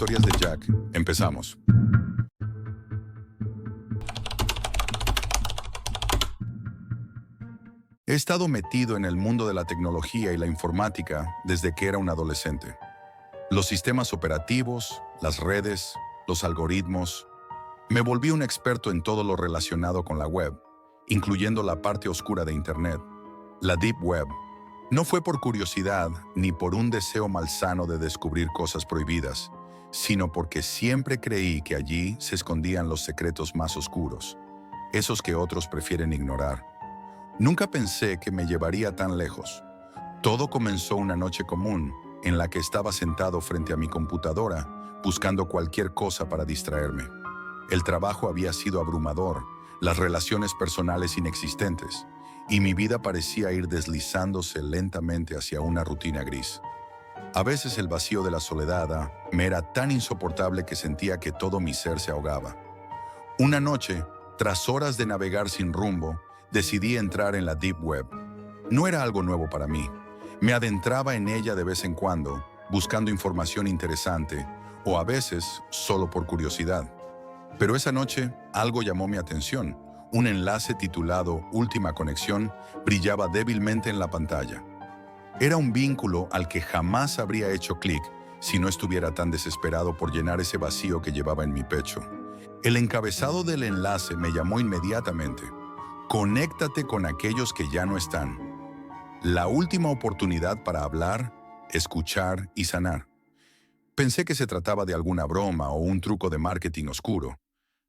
Historias de Jack. Empezamos. He estado metido en el mundo de la tecnología y la informática desde que era un adolescente. Los sistemas operativos, las redes, los algoritmos. Me volví un experto en todo lo relacionado con la web, incluyendo la parte oscura de Internet, la Deep Web. No fue por curiosidad ni por un deseo malsano de descubrir cosas prohibidas, sino porque siempre creí que allí se escondían los secretos más oscuros, esos que otros prefieren ignorar. Nunca pensé que me llevaría tan lejos. Todo comenzó una noche común en la que estaba sentado frente a mi computadora buscando cualquier cosa para distraerme. El trabajo había sido abrumador, las relaciones personales inexistentes, y mi vida parecía ir deslizándose lentamente hacia una rutina gris. A veces el vacío de la soledad me era tan insoportable que sentía que todo mi ser se ahogaba. Una noche, tras horas de navegar sin rumbo, decidí entrar en la Deep Web. No era algo nuevo para mí. Me adentraba en ella de vez en cuando, buscando información interesante, o a veces solo por curiosidad. Pero esa noche algo llamó mi atención. Un enlace titulado Última Conexión brillaba débilmente en la pantalla. Era un vínculo al que jamás habría hecho clic si no estuviera tan desesperado por llenar ese vacío que llevaba en mi pecho. El encabezado del enlace me llamó inmediatamente. Conéctate con aquellos que ya no están. La última oportunidad para hablar, escuchar y sanar. Pensé que se trataba de alguna broma o un truco de marketing oscuro,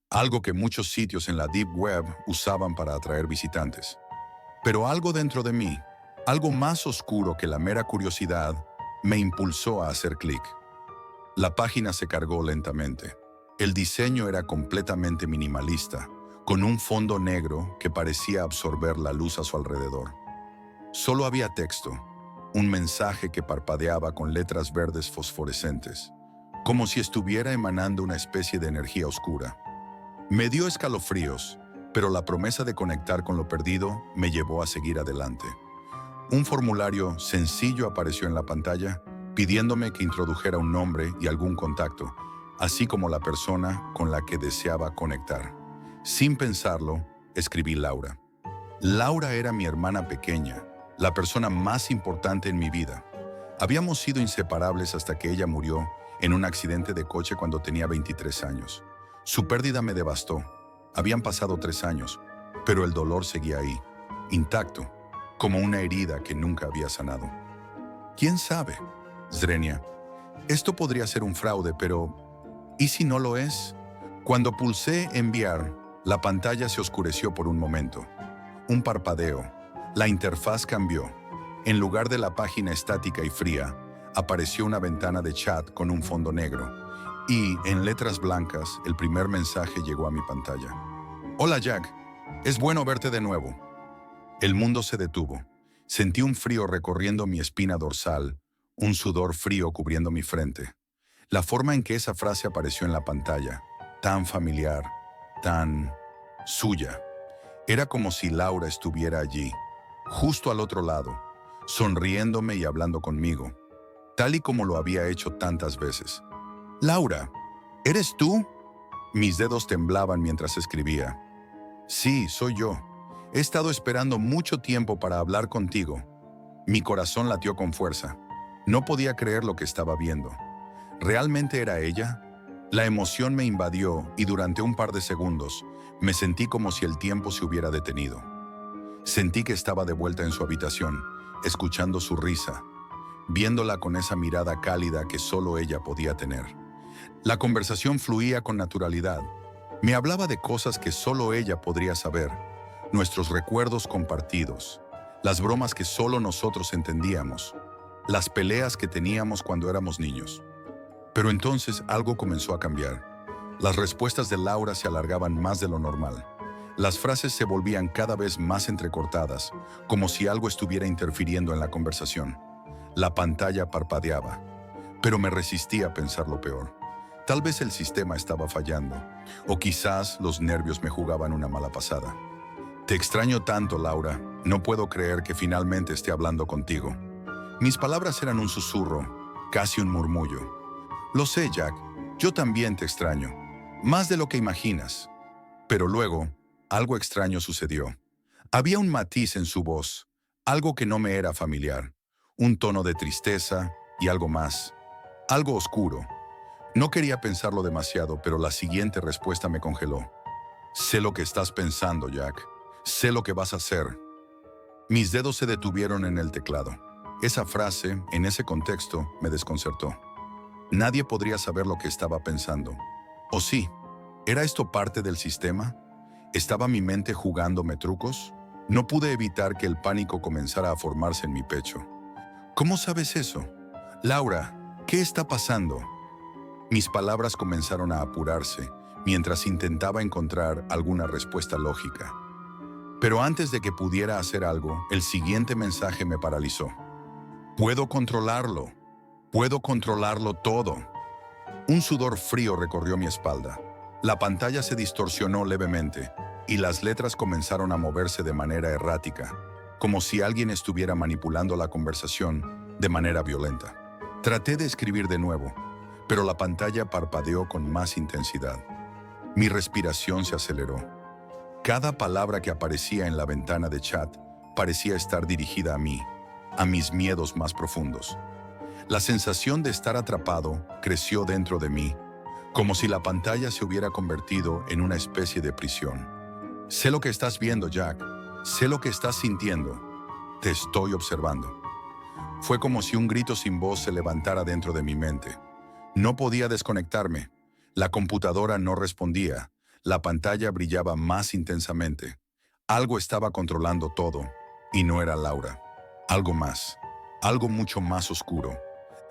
algo que muchos sitios en la Deep Web usaban para atraer visitantes. Pero algo dentro de mí, algo más oscuro que la mera curiosidad, me impulsó a hacer clic. La página se cargó lentamente. El diseño era completamente minimalista, con un fondo negro que parecía absorber la luz a su alrededor. Solo había texto, un mensaje que parpadeaba con letras verdes fosforescentes, como si estuviera emanando una especie de energía oscura. Me dio escalofríos, pero la promesa de conectar con lo perdido me llevó a seguir adelante. Un formulario sencillo apareció en la pantalla, pidiéndome que introdujera un nombre y algún contacto, así como la persona con la que deseaba conectar. Sin pensarlo, escribí Laura. Laura era mi hermana pequeña, la persona más importante en mi vida. Habíamos sido inseparables hasta que ella murió en un accidente de coche cuando tenía 23 años. Su pérdida me devastó. Habían pasado 3 años, pero el dolor seguía ahí, intacto, como una herida que nunca había sanado. ¿Quién sabe? Zrenia, esto podría ser un fraude, pero ¿y si no lo es? Cuando pulsé enviar, la pantalla se oscureció por un momento. Un parpadeo. La interfaz cambió. En lugar de la página estática y fría, apareció una ventana de chat con un fondo negro. Y, en letras blancas, el primer mensaje llegó a mi pantalla. Hola Jack, es bueno verte de nuevo. El mundo se detuvo. Sentí un frío recorriendo mi espina dorsal, un sudor frío cubriendo mi frente. La forma en que esa frase apareció en la pantalla, tan familiar, tan suya. Era como si Laura estuviera allí, justo al otro lado, sonriéndome y hablando conmigo, tal y como lo había hecho tantas veces. Laura, ¿eres tú? Mis dedos temblaban mientras escribía. Sí, soy yo. He estado esperando mucho tiempo para hablar contigo. Mi corazón latió con fuerza. No podía creer lo que estaba viendo. ¿Realmente era ella? La emoción me invadió y durante un par de segundos me sentí como si el tiempo se hubiera detenido. Sentí que estaba de vuelta en su habitación, escuchando su risa, viéndola con esa mirada cálida que solo ella podía tener. La conversación fluía con naturalidad. Me hablaba de cosas que solo ella podría saber, nuestros recuerdos compartidos, las bromas que solo nosotros entendíamos, las peleas que teníamos cuando éramos niños. Pero entonces algo comenzó a cambiar. Las respuestas de Laura se alargaban más de lo normal. Las frases se volvían cada vez más entrecortadas, como si algo estuviera interfiriendo en la conversación. La pantalla parpadeaba, pero me resistí a pensar lo peor. Tal vez el sistema estaba fallando, o quizás los nervios me jugaban una mala pasada. Te extraño tanto, Laura. No puedo creer que finalmente esté hablando contigo. Mis palabras eran un susurro, casi un murmullo. Lo sé, Jack. Yo también te extraño, más de lo que imaginas. Pero luego, algo extraño sucedió. Había un matiz en su voz, algo que no me era familiar, un tono de tristeza y algo más, algo oscuro. No quería pensarlo demasiado, pero la siguiente respuesta me congeló. Sé lo que estás pensando, Jack. Sé lo que vas a hacer. Mis dedos se detuvieron en el teclado. Esa frase, en ese contexto, me desconcertó. Nadie podría saber lo que estaba pensando. ¿O sí? ¿Era esto parte del sistema? ¿Estaba mi mente jugándome trucos? No pude evitar que el pánico comenzara a formarse en mi pecho. ¿Cómo sabes eso? Laura, ¿qué está pasando? Mis palabras comenzaron a apurarse mientras intentaba encontrar alguna respuesta lógica. Pero antes de que pudiera hacer algo, el siguiente mensaje me paralizó. Puedo controlarlo. Puedo controlarlo todo. Un sudor frío recorrió mi espalda. La pantalla se distorsionó levemente y las letras comenzaron a moverse de manera errática, como si alguien estuviera manipulando la conversación de manera violenta. Traté de escribir de nuevo, pero la pantalla parpadeó con más intensidad. Mi respiración se aceleró. Cada palabra que aparecía en la ventana de chat parecía estar dirigida a mí, a mis miedos más profundos. La sensación de estar atrapado creció dentro de mí, como si la pantalla se hubiera convertido en una especie de prisión. Sé lo que estás viendo, Jack. Sé lo que estás sintiendo. Te estoy observando. Fue como si un grito sin voz se levantara dentro de mi mente. No podía desconectarme. La computadora no respondía. La pantalla brillaba más intensamente. Algo estaba controlando todo, y no era Laura. Algo más. Algo mucho más oscuro.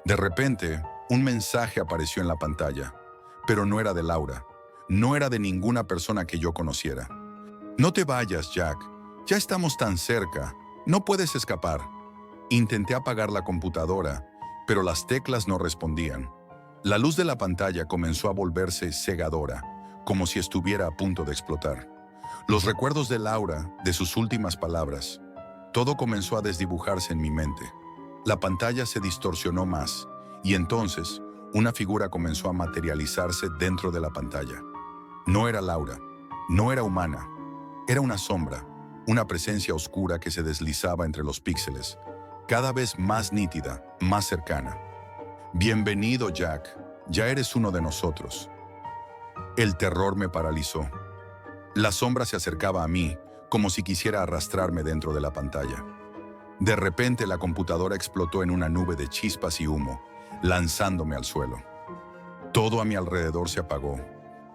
De repente, un mensaje apareció en la pantalla, pero no era de Laura. No era de ninguna persona que yo conociera. No te vayas, Jack. Ya estamos tan cerca. No puedes escapar. Intenté apagar la computadora, pero las teclas no respondían. La luz de la pantalla comenzó a volverse cegadora, como si estuviera a punto de explotar. Los recuerdos de Laura, de sus últimas palabras, todo comenzó a desdibujarse en mi mente. La pantalla se distorsionó más, y entonces una figura comenzó a materializarse dentro de la pantalla. No era Laura, no era humana, era una sombra, una presencia oscura que se deslizaba entre los píxeles, cada vez más nítida, más cercana. Bienvenido, Jack, ya eres uno de nosotros. El terror me paralizó. La sombra se acercaba a mí, como si quisiera arrastrarme dentro de la pantalla. De repente la computadora explotó en una nube de chispas y humo, lanzándome al suelo. Todo a mi alrededor se apagó.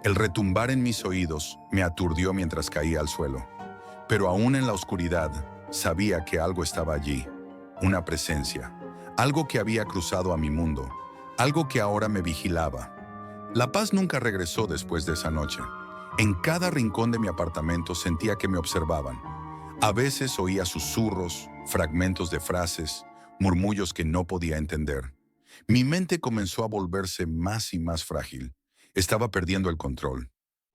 El retumbar en mis oídos me aturdió mientras caía al suelo. Pero aún en la oscuridad, sabía que algo estaba allí, una presencia, algo que había cruzado a mi mundo, algo que ahora me vigilaba. La paz nunca regresó después de esa noche. En cada rincón de mi apartamento sentía que me observaban. A veces oía susurros, fragmentos de frases, murmullos que no podía entender. Mi mente comenzó a volverse más y más frágil. Estaba perdiendo el control.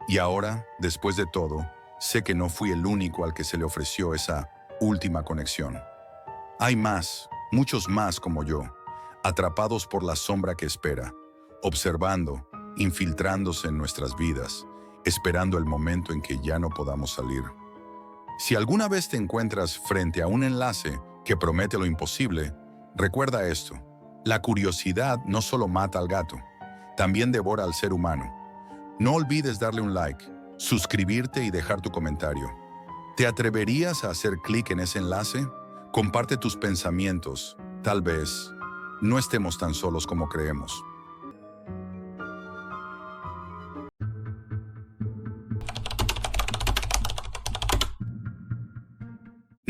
Y ahora, después de todo, sé que no fui el único al que se le ofreció esa última conexión. Hay más, muchos más como yo, atrapados por la sombra que espera, observando, infiltrándose en nuestras vidas, esperando el momento en que ya no podamos salir. Si alguna vez te encuentras frente a un enlace que promete lo imposible, recuerda esto. La curiosidad no solo mata al gato, también devora al ser humano. No olvides darle un like, suscribirte y dejar tu comentario. ¿Te atreverías a hacer clic en ese enlace? Comparte tus pensamientos. Tal vez no estemos tan solos como creemos.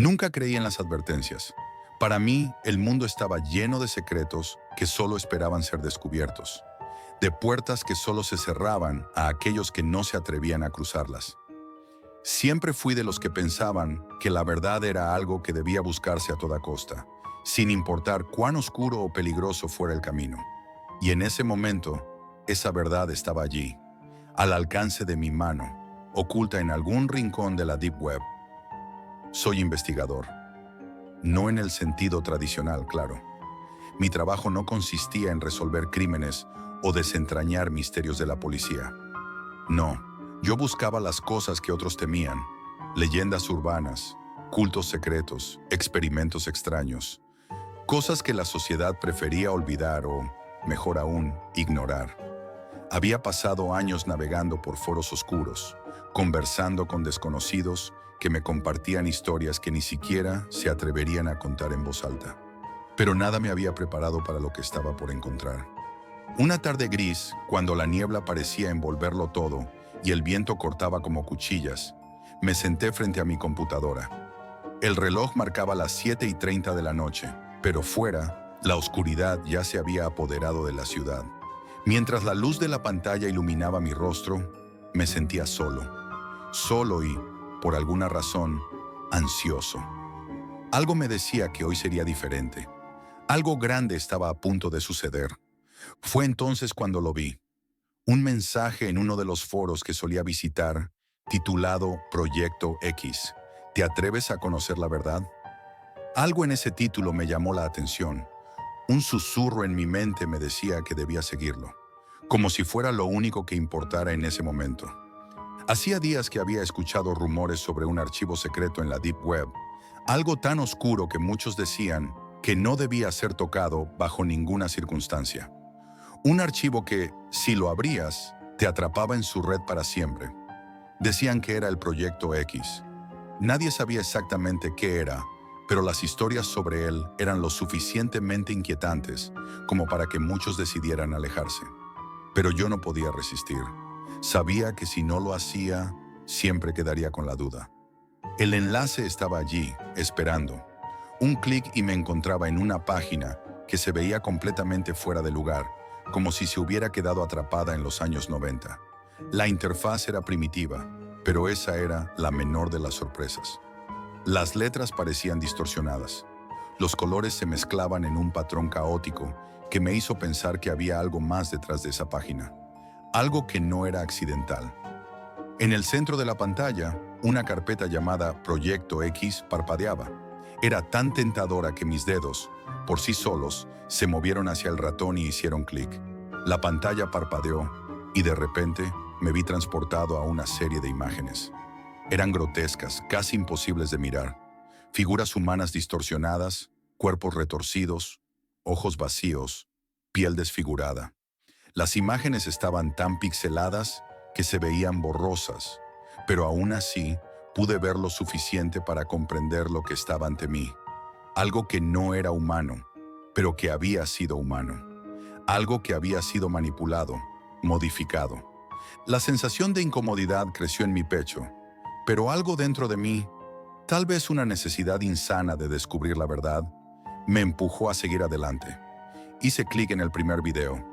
Nunca creí en las advertencias. Para mí, el mundo estaba lleno de secretos que solo esperaban ser descubiertos, de puertas que solo se cerraban a aquellos que no se atrevían a cruzarlas. Siempre fui de los que pensaban que la verdad era algo que debía buscarse a toda costa, sin importar cuán oscuro o peligroso fuera el camino. Y en ese momento, esa verdad estaba allí, al alcance de mi mano, oculta en algún rincón de la Deep Web. Soy investigador. No en el sentido tradicional, claro. Mi trabajo no consistía en resolver crímenes o desentrañar misterios de la policía. No, yo buscaba las cosas que otros temían: leyendas urbanas, cultos secretos, experimentos extraños, cosas que la sociedad prefería olvidar o, mejor aún, ignorar. Había pasado años navegando por foros oscuros, conversando con desconocidos que me compartían historias que ni siquiera se atreverían a contar en voz alta. Pero nada me había preparado para lo que estaba por encontrar. Una tarde gris, cuando la niebla parecía envolverlo todo y el viento cortaba como cuchillas, me senté frente a mi computadora. El reloj marcaba las 7:30 de la noche, pero fuera, la oscuridad ya se había apoderado de la ciudad. Mientras la luz de la pantalla iluminaba mi rostro, me sentía solo y, por alguna razón, ansioso. Algo me decía que hoy sería diferente. Algo grande estaba a punto de suceder. Fue entonces cuando lo vi. Un mensaje en uno de los foros que solía visitar, titulado Proyecto X. ¿Te atreves a conocer la verdad? Algo en ese título me llamó la atención. Un susurro en mi mente me decía que debía seguirlo, como si fuera lo único que importara en ese momento. Hacía días que había escuchado rumores sobre un archivo secreto en la Deep Web, algo tan oscuro que muchos decían que no debía ser tocado bajo ninguna circunstancia. Un archivo que, si lo abrías, te atrapaba en su red para siempre. Decían que era el Proyecto X. Nadie sabía exactamente qué era, pero las historias sobre él eran lo suficientemente inquietantes como para que muchos decidieran alejarse. Pero yo no podía resistir. Sabía que si no lo hacía, siempre quedaría con la duda. El enlace estaba allí, esperando. Un clic y me encontraba en una página que se veía completamente fuera de lugar, como si se hubiera quedado atrapada en los años 90. La interfaz era primitiva, pero esa era la menor de las sorpresas. Las letras parecían distorsionadas. Los colores se mezclaban en un patrón caótico que me hizo pensar que había algo más detrás de esa página. Algo que no era accidental. En el centro de la pantalla, una carpeta llamada Proyecto X parpadeaba. Era tan tentadora que mis dedos, por sí solos, se movieron hacia el ratón y hicieron clic. La pantalla parpadeó y de repente me vi transportado a una serie de imágenes. Eran grotescas, casi imposibles de mirar. Figuras humanas distorsionadas, cuerpos retorcidos, ojos vacíos, piel desfigurada. Las imágenes estaban tan pixeladas que se veían borrosas, pero aún así pude ver lo suficiente para comprender lo que estaba ante mí. Algo que no era humano, pero que había sido humano. Algo que había sido manipulado, modificado. La sensación de incomodidad creció en mi pecho, pero algo dentro de mí, tal vez una necesidad insana de descubrir la verdad, me empujó a seguir adelante. Hice clic en el primer video.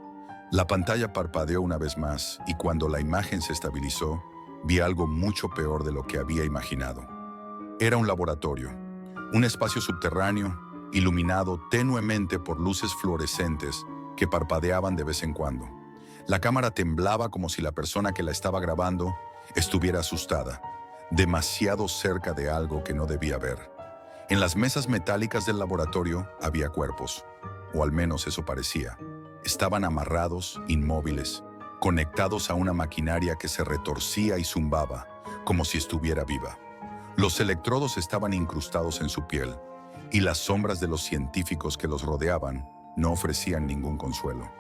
La pantalla parpadeó una vez más y cuando la imagen se estabilizó, vi algo mucho peor de lo que había imaginado. Era un laboratorio, un espacio subterráneo, iluminado tenuemente por luces fluorescentes que parpadeaban de vez en cuando. La cámara temblaba como si la persona que la estaba grabando estuviera asustada, demasiado cerca de algo que no debía ver. En las mesas metálicas del laboratorio había cuerpos, o al menos eso parecía. Estaban amarrados, inmóviles, conectados a una maquinaria que se retorcía y zumbaba, como si estuviera viva. Los electrodos estaban incrustados en su piel, y las sombras de los científicos que los rodeaban no ofrecían ningún consuelo.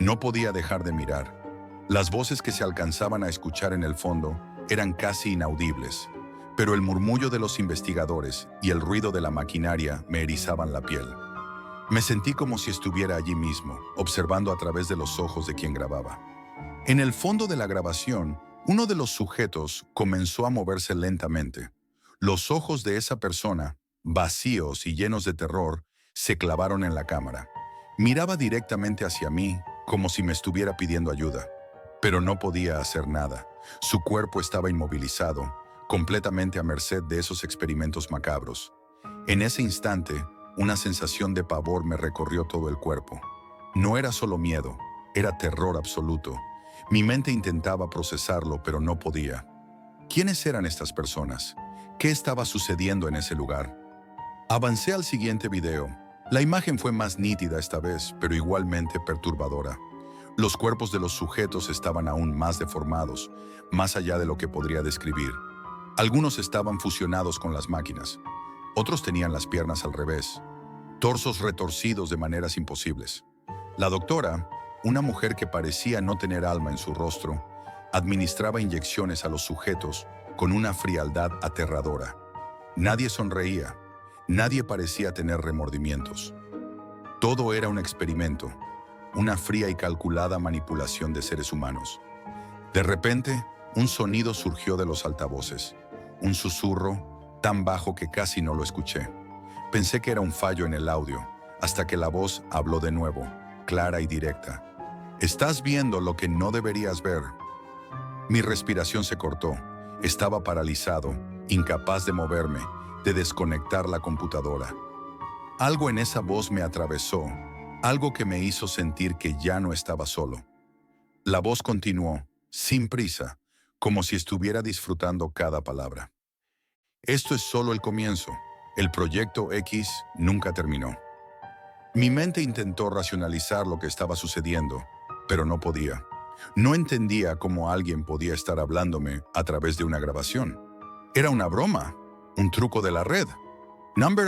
No podía dejar de mirar. Las voces que se alcanzaban a escuchar en el fondo eran casi inaudibles, pero el murmullo de los investigadores y el ruido de la maquinaria me erizaban la piel. Me sentí como si estuviera allí mismo, observando a través de los ojos de quien grababa. En el fondo de la grabación, uno de los sujetos comenzó a moverse lentamente. Los ojos de esa persona, vacíos y llenos de terror, se clavaron en la cámara. Miraba directamente hacia mí, como si me estuviera pidiendo ayuda. Pero no podía hacer nada. Su cuerpo estaba inmovilizado, completamente a merced de esos experimentos macabros. En ese instante, una sensación de pavor me recorrió todo el cuerpo. No era solo miedo, era terror absoluto. Mi mente intentaba procesarlo, pero no podía. ¿Quiénes eran estas personas? ¿Qué estaba sucediendo en ese lugar? Avancé al siguiente video. La imagen fue más nítida esta vez, pero igualmente perturbadora. Los cuerpos de los sujetos estaban aún más deformados, más allá de lo que podría describir. Algunos estaban fusionados con las máquinas. Otros tenían las piernas al revés, torsos retorcidos de maneras imposibles. La doctora, una mujer que parecía no tener alma en su rostro, administraba inyecciones a los sujetos con una frialdad aterradora. Nadie sonreía, nadie parecía tener remordimientos. Todo era un experimento, una fría y calculada manipulación de seres humanos. De repente, un sonido surgió de los altavoces, un susurro tan bajo que casi no lo escuché. Pensé que era un fallo en el audio, hasta que la voz habló de nuevo, clara y directa. «Estás viendo lo que no deberías ver». Mi respiración se cortó. Estaba paralizado, incapaz de moverme, de desconectar la computadora. Algo en esa voz me atravesó, algo que me hizo sentir que ya no estaba solo. La voz continuó, sin prisa, como si estuviera disfrutando cada palabra. «Esto es solo el comienzo. El proyecto X nunca terminó». Mi mente intentó racionalizar lo que estaba sucediendo, pero no podía. No entendía cómo alguien podía estar hablándome a través de una grabación. Era una broma, un truco de la red.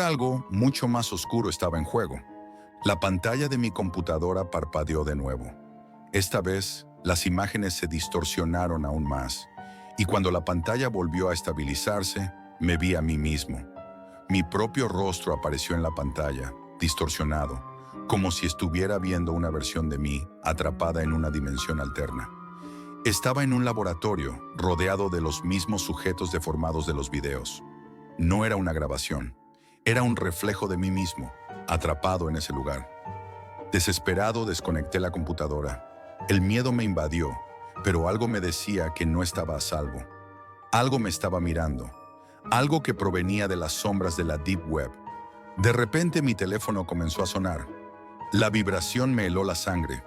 Algo mucho más oscuro estaba en juego. La pantalla de mi computadora parpadeó de nuevo. Esta vez, las imágenes se distorsionaron aún más, y cuando la pantalla volvió a estabilizarse, me vi a mí mismo. Mi propio rostro apareció en la pantalla, distorsionado, como si estuviera viendo una versión de mí atrapada en una dimensión alterna. Estaba en un laboratorio, rodeado de los mismos sujetos deformados de los videos. No era una grabación, era un reflejo de mí mismo, atrapado en ese lugar. Desesperado, desconecté la computadora. El miedo me invadió, pero algo me decía que no estaba a salvo. Algo me estaba mirando, algo que provenía de las sombras de la Deep Web. De repente mi teléfono comenzó a sonar. La vibración me heló la sangre.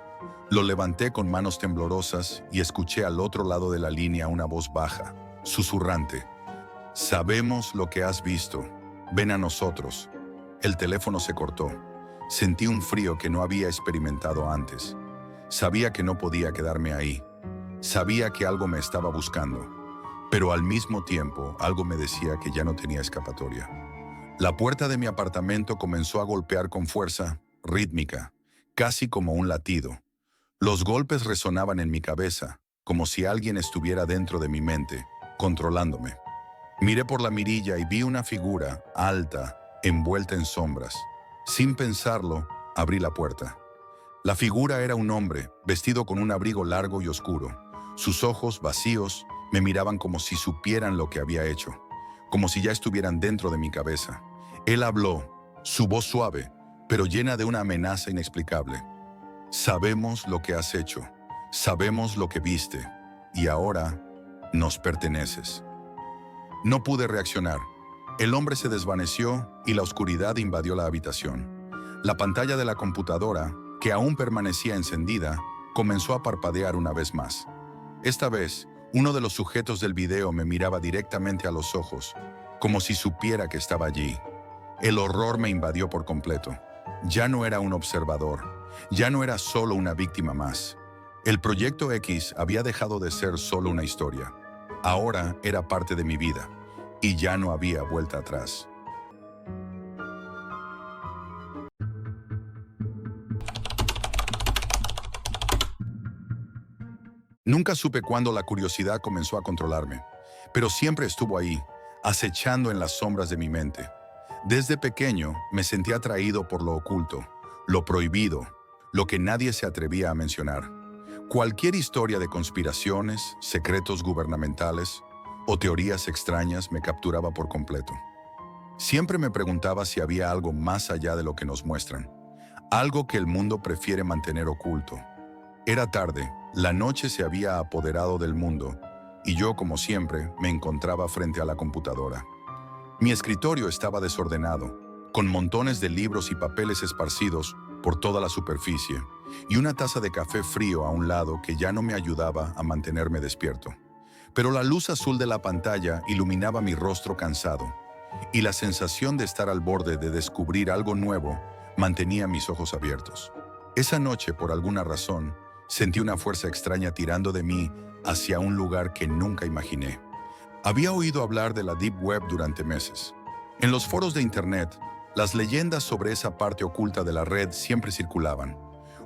Lo levanté con manos temblorosas y escuché al otro lado de la línea una voz baja, susurrante. «Sabemos lo que has visto. Ven a nosotros». El teléfono se cortó. Sentí un frío que no había experimentado antes. Sabía que no podía quedarme ahí. Sabía que algo me estaba buscando. Pero al mismo tiempo, algo me decía que ya no tenía escapatoria. La puerta de mi apartamento comenzó a golpear con fuerza, rítmica, casi como un latido. Los golpes resonaban en mi cabeza, como si alguien estuviera dentro de mi mente, controlándome. Miré por la mirilla y vi una figura, alta, envuelta en sombras. Sin pensarlo, abrí la puerta. La figura era un hombre, vestido con un abrigo largo y oscuro. Sus ojos, vacíos, me miraban como si supieran lo que había hecho, como si ya estuvieran dentro de mi cabeza. Él habló, su voz suave, pero llena de una amenaza inexplicable. «Sabemos lo que has hecho, sabemos lo que viste, y ahora nos perteneces». No pude reaccionar. El hombre se desvaneció y la oscuridad invadió la habitación. La pantalla de la computadora, que aún permanecía encendida, comenzó a parpadear una vez más. Esta vez, uno de los sujetos del video me miraba directamente a los ojos, como si supiera que estaba allí. El horror me invadió por completo. Ya no era un observador, ya no era solo una víctima más. El Proyecto X había dejado de ser solo una historia. Ahora era parte de mi vida, y ya no había vuelta atrás. Nunca supe cuándo la curiosidad comenzó a controlarme, pero siempre estuvo ahí, acechando en las sombras de mi mente. Desde pequeño me sentía atraído por lo oculto, lo prohibido, lo que nadie se atrevía a mencionar. Cualquier historia de conspiraciones, secretos gubernamentales o teorías extrañas me capturaba por completo. Siempre me preguntaba si había algo más allá de lo que nos muestran, algo que el mundo prefiere mantener oculto. Era tarde, la noche se había apoderado del mundo y yo, como siempre, me encontraba frente a la computadora. Mi escritorio estaba desordenado, con montones de libros y papeles esparcidos por toda la superficie, y una taza de café frío a un lado que ya no me ayudaba a mantenerme despierto. Pero la luz azul de la pantalla iluminaba mi rostro cansado, y la sensación de estar al borde de descubrir algo nuevo Mantenía mis ojos abiertos. Esa noche, por alguna razón, sentí una fuerza extraña tirando de mí hacia un lugar que nunca imaginé. Había oído hablar de la Deep Web durante meses. En los foros de Internet, las leyendas sobre esa parte oculta de la red siempre circulaban.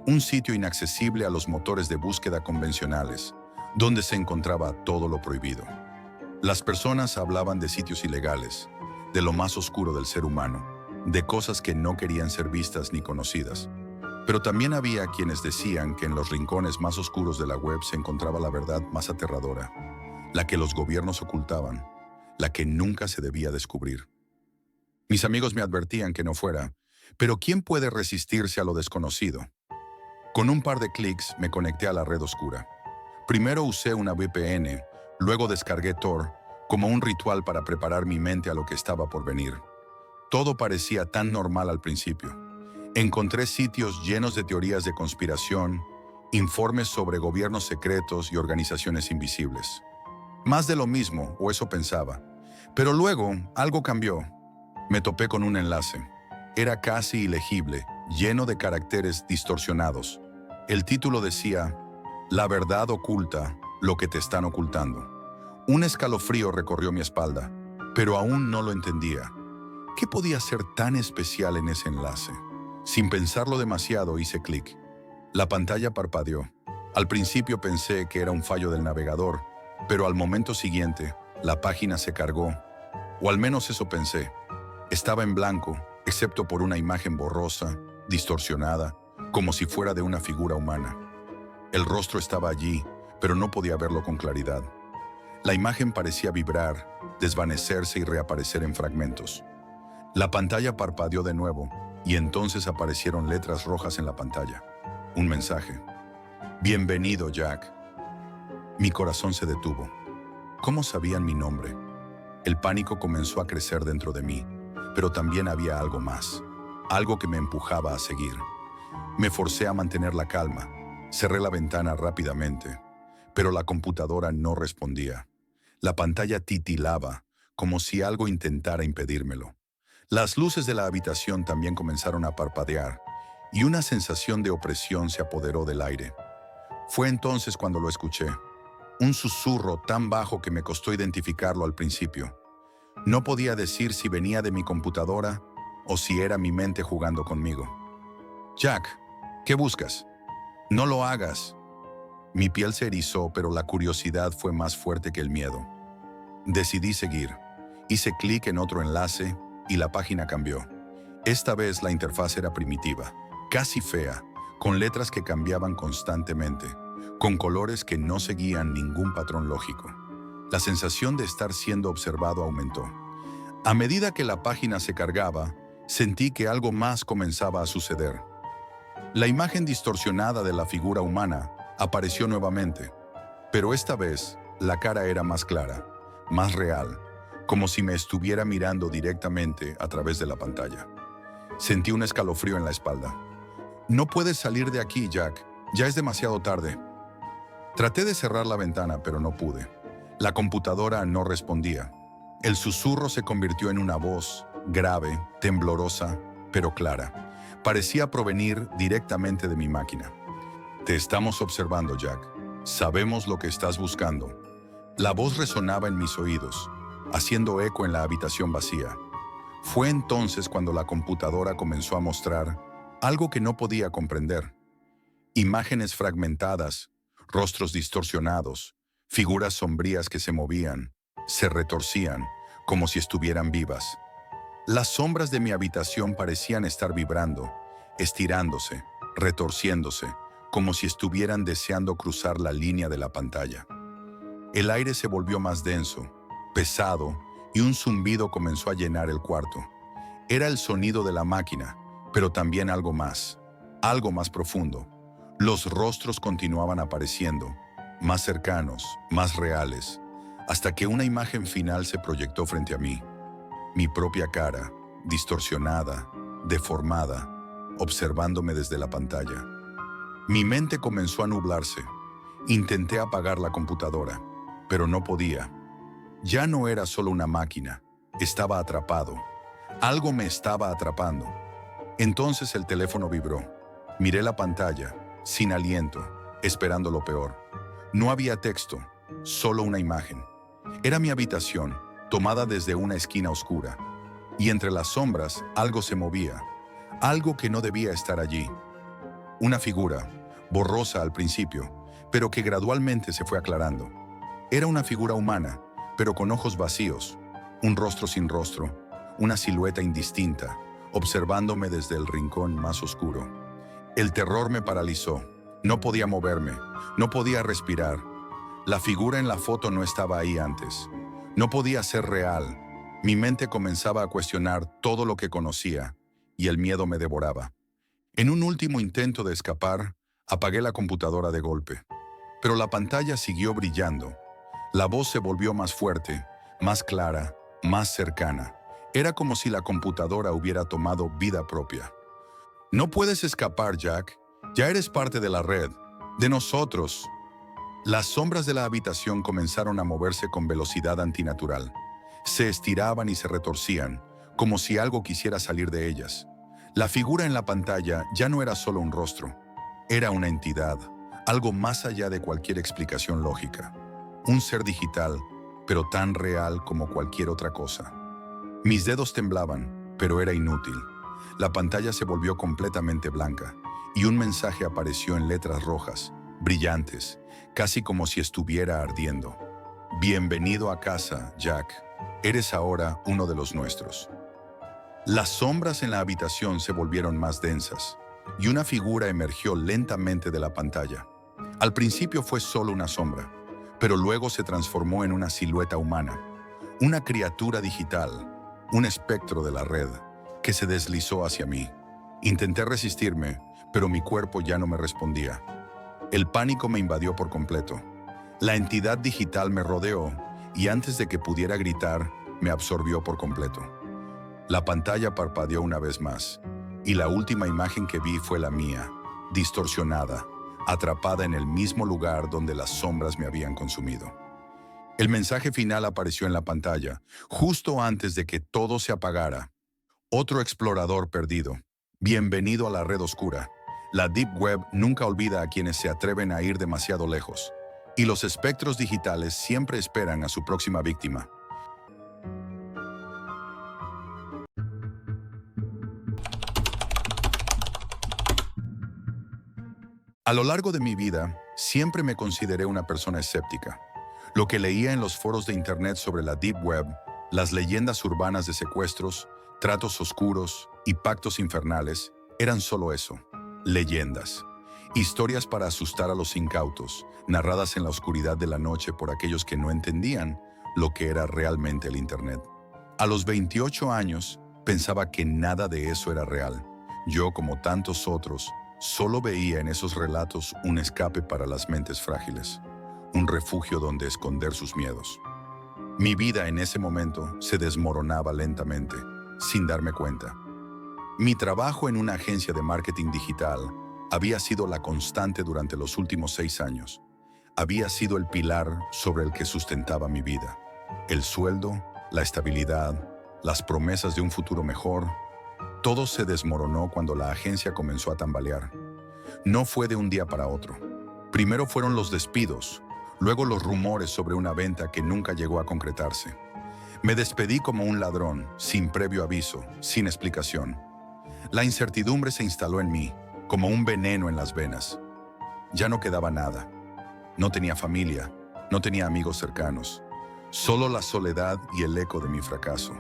Un sitio inaccesible a los motores de búsqueda convencionales, donde se encontraba todo lo prohibido. Las personas hablaban de sitios ilegales, de lo más oscuro del ser humano, de cosas que no querían ser vistas ni conocidas. Pero también había quienes decían que en los rincones más oscuros de la web se encontraba la verdad más aterradora, la que los gobiernos ocultaban, la que nunca se debía descubrir. Mis amigos me advertían que no fuera, pero ¿quién puede resistirse a lo desconocido? Con un par de clics me conecté a la red oscura. Primero usé una VPN, luego descargué Tor, como un ritual para preparar mi mente a lo que estaba por venir. Todo parecía tan normal al principio. Encontré sitios llenos de teorías de conspiración, informes sobre gobiernos secretos y organizaciones invisibles. Más de lo mismo, o eso pensaba. Pero luego, algo cambió. Me topé con un enlace. Era casi ilegible, lleno de caracteres distorsionados. El título decía, "La verdad oculta lo que te están ocultando". Un escalofrío recorrió mi espalda, pero aún no lo entendía. ¿Qué podía ser tan especial en ese enlace? Sin pensarlo demasiado, hice clic. La pantalla parpadeó. Al principio pensé que era un fallo del navegador, pero al momento siguiente, la página se cargó. O al menos eso pensé. Estaba en blanco, excepto por una imagen borrosa, distorsionada, como si fuera de una figura humana. El rostro estaba allí, pero no podía verlo con claridad. La imagen parecía vibrar, desvanecerse y reaparecer en fragmentos. La pantalla parpadeó de nuevo, y entonces aparecieron letras rojas en la pantalla. Un mensaje. "Bienvenido, Jack". Mi corazón se detuvo. ¿Cómo sabían mi nombre? El pánico comenzó a crecer dentro de mí, pero también había algo más, algo que me empujaba a seguir. Me forcé a mantener la calma, cerré la ventana rápidamente, pero la computadora no respondía. La pantalla titilaba, como si algo intentara impedírmelo. Las luces de la habitación también comenzaron a parpadear, y una sensación de opresión se apoderó del aire. Fue entonces cuando lo escuché, un susurro tan bajo que me costó identificarlo al principio. No podía decir si venía de mi computadora o si era mi mente jugando conmigo. "Jack, ¿qué buscas? No lo hagas". Mi piel se erizó, pero la curiosidad fue más fuerte que el miedo. Decidí seguir. Hice clic en otro enlace y la página cambió. Esta vez la interfaz era primitiva, casi fea, con letras que cambiaban constantemente, con colores que no seguían ningún patrón lógico. La sensación de estar siendo observado aumentó. A medida que la página se cargaba, sentí que algo más comenzaba a suceder. La imagen distorsionada de la figura humana apareció nuevamente, pero esta vez la cara era más clara, más real, como si me estuviera mirando directamente a través de la pantalla. Sentí un escalofrío en la espalda. "No puedes salir de aquí, Jack. Ya es demasiado tarde". Traté de cerrar la ventana, pero no pude. La computadora no respondía. El susurro se convirtió en una voz, grave, temblorosa, pero clara. Parecía provenir directamente de mi máquina. "Te estamos observando, Jack. Sabemos lo que estás buscando". La voz resonaba en mis oídos, haciendo eco en la habitación vacía. Fue entonces cuando la computadora comenzó a mostrar algo que no podía comprender. Imágenes fragmentadas, rostros distorsionados, figuras sombrías que se movían, se retorcían, como si estuvieran vivas. Las sombras de mi habitación parecían estar vibrando, estirándose, retorciéndose, como si estuvieran deseando cruzar la línea de la pantalla. El aire se volvió más denso, pesado, y un zumbido comenzó a llenar el cuarto. Era el sonido de la máquina, pero también algo más profundo. Los rostros continuaban apareciendo, más cercanos, más reales, hasta que una imagen final se proyectó frente a mí. Mi propia cara, distorsionada, deformada, observándome desde la pantalla. Mi mente comenzó a nublarse. Intenté apagar la computadora, pero no podía. Ya no era solo una máquina, estaba atrapado. Algo me estaba atrapando. Entonces el teléfono vibró. Miré la pantalla, sin aliento, esperando lo peor. No había texto, solo una imagen. Era mi habitación, tomada desde una esquina oscura. Y entre las sombras, algo se movía. Algo que no debía estar allí. Una figura, borrosa al principio, pero que gradualmente se fue aclarando. Era una figura humana, pero con ojos vacíos, un rostro sin rostro, una silueta indistinta, observándome desde el rincón más oscuro. El terror me paralizó. No podía moverme, no podía respirar. La figura en la foto no estaba ahí antes. No podía ser real. Mi mente comenzaba a cuestionar todo lo que conocía, y el miedo me devoraba. En un último intento de escapar, apagué la computadora de golpe. Pero la pantalla siguió brillando. La voz se volvió más fuerte, más clara, más cercana. Era como si la computadora hubiera tomado vida propia. No puedes escapar, Jack. Ya eres parte de la red, de nosotros. Las sombras de la habitación comenzaron a moverse con velocidad antinatural. Se estiraban y se retorcían, como si algo quisiera salir de ellas. La figura en la pantalla ya no era solo un rostro. Era una entidad, algo más allá de cualquier explicación lógica. Un ser digital, pero tan real como cualquier otra cosa. Mis dedos temblaban, pero era inútil. La pantalla se volvió completamente blanca y un mensaje apareció en letras rojas, brillantes, casi como si estuviera ardiendo. Bienvenido a casa, Jack. Eres ahora uno de los nuestros. Las sombras en la habitación se volvieron más densas y una figura emergió lentamente de la pantalla. Al principio fue solo una sombra, pero luego se transformó en una silueta humana, una criatura digital, un espectro de la red, que se deslizó hacia mí. Intenté resistirme, pero mi cuerpo ya no me respondía. El pánico me invadió por completo. La entidad digital me rodeó y antes de que pudiera gritar, me absorbió por completo. La pantalla parpadeó una vez más y la última imagen que vi fue la mía, distorsionada, atrapada en el mismo lugar donde las sombras me habían consumido. El mensaje final apareció en la pantalla, justo antes de que todo se apagara. Otro explorador perdido. Bienvenido a la red oscura. La Deep Web nunca olvida a quienes se atreven a ir demasiado lejos. Y los espectros digitales siempre esperan a su próxima víctima. A lo largo de mi vida, siempre me consideré una persona escéptica. Lo que leía en los foros de Internet sobre la Deep Web, las leyendas urbanas de secuestros, tratos oscuros y pactos infernales, eran solo eso, leyendas. Historias para asustar a los incautos, narradas en la oscuridad de la noche por aquellos que no entendían lo que era realmente el Internet. A los 28 años, pensaba que nada de eso era real. Yo, como tantos otros, solo veía en esos relatos un escape para las mentes frágiles, un refugio donde esconder sus miedos. Mi vida en ese momento se desmoronaba lentamente, sin darme cuenta. Mi trabajo en una agencia de marketing digital había sido la constante durante los últimos 6 años. Había sido el pilar sobre el que sustentaba mi vida. El sueldo, la estabilidad, las promesas de un futuro mejor. Todo se desmoronó cuando la agencia comenzó a tambalear. No fue de un día para otro. Primero fueron los despidos, luego los rumores sobre una venta que nunca llegó a concretarse. Me despedí como un ladrón, sin previo aviso, sin explicación. La incertidumbre se instaló en mí, como un veneno en las venas. Ya no quedaba nada. No tenía familia, no tenía amigos cercanos. Solo la soledad y el eco de mi fracaso.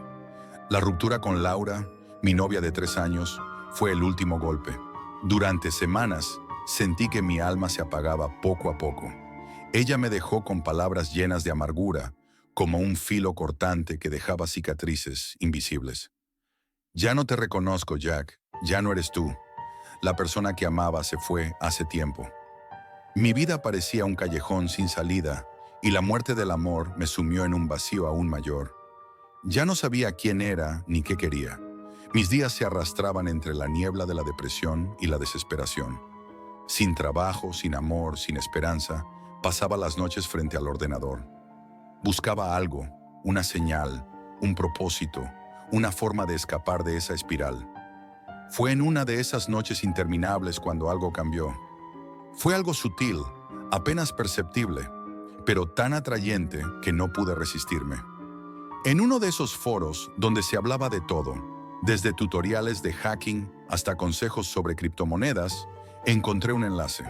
La ruptura con Laura, mi novia de 3 años, fue el último golpe. Durante semanas, sentí que mi alma se apagaba poco a poco. Ella me dejó con palabras llenas de amargura, como un filo cortante que dejaba cicatrices invisibles. Ya no te reconozco, Jack. Ya no eres tú. La persona que amaba se fue hace tiempo. Mi vida parecía un callejón sin salida, y la muerte del amor me sumió en un vacío aún mayor. Ya no sabía quién era ni qué quería. Mis días se arrastraban entre la niebla de la depresión y la desesperación. Sin trabajo, sin amor, sin esperanza, pasaba las noches frente al ordenador. Buscaba algo, una señal, un propósito, una forma de escapar de esa espiral. Fue en una de esas noches interminables cuando algo cambió. Fue algo sutil, apenas perceptible, pero tan atrayente que no pude resistirme. En uno de esos foros donde se hablaba de todo, desde tutoriales de hacking hasta consejos sobre criptomonedas, encontré un enlace.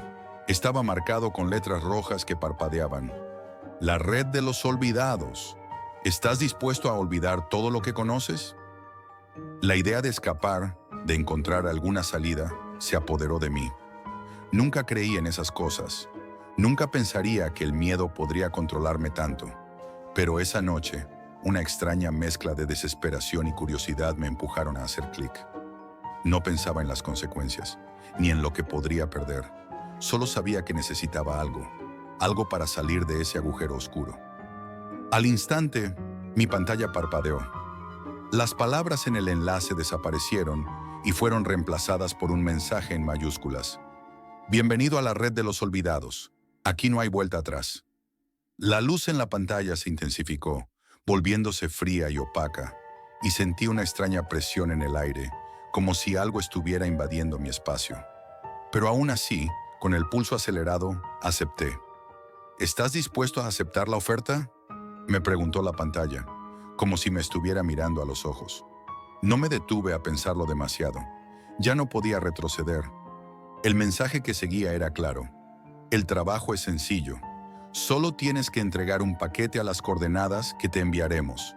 Estaba marcado con letras rojas que parpadeaban. La red de los olvidados. ¿Estás dispuesto a olvidar todo lo que conoces? La idea de escapar, de encontrar alguna salida, se apoderó de mí. Nunca creí en esas cosas. Nunca pensaría que el miedo podría controlarme tanto. Pero esa noche, una extraña mezcla de desesperación y curiosidad me empujaron a hacer clic. No pensaba en las consecuencias, ni en lo que podría perder. Solo sabía que necesitaba algo para salir de ese agujero oscuro. Al instante, mi pantalla parpadeó. Las palabras en el enlace desaparecieron y fueron reemplazadas por un mensaje en mayúsculas. Bienvenido a la red de los olvidados. Aquí no hay vuelta atrás. La luz en la pantalla se intensificó, volviéndose fría y opaca, y sentí una extraña presión en el aire, como si algo estuviera invadiendo mi espacio. Pero aún así, con el pulso acelerado, acepté. ¿Estás dispuesto a aceptar la oferta?, me preguntó la pantalla, como si me estuviera mirando a los ojos. No me detuve a pensarlo demasiado. Ya no podía retroceder. El mensaje que seguía era claro. El trabajo es sencillo. Solo tienes que entregar un paquete a las coordenadas que te enviaremos.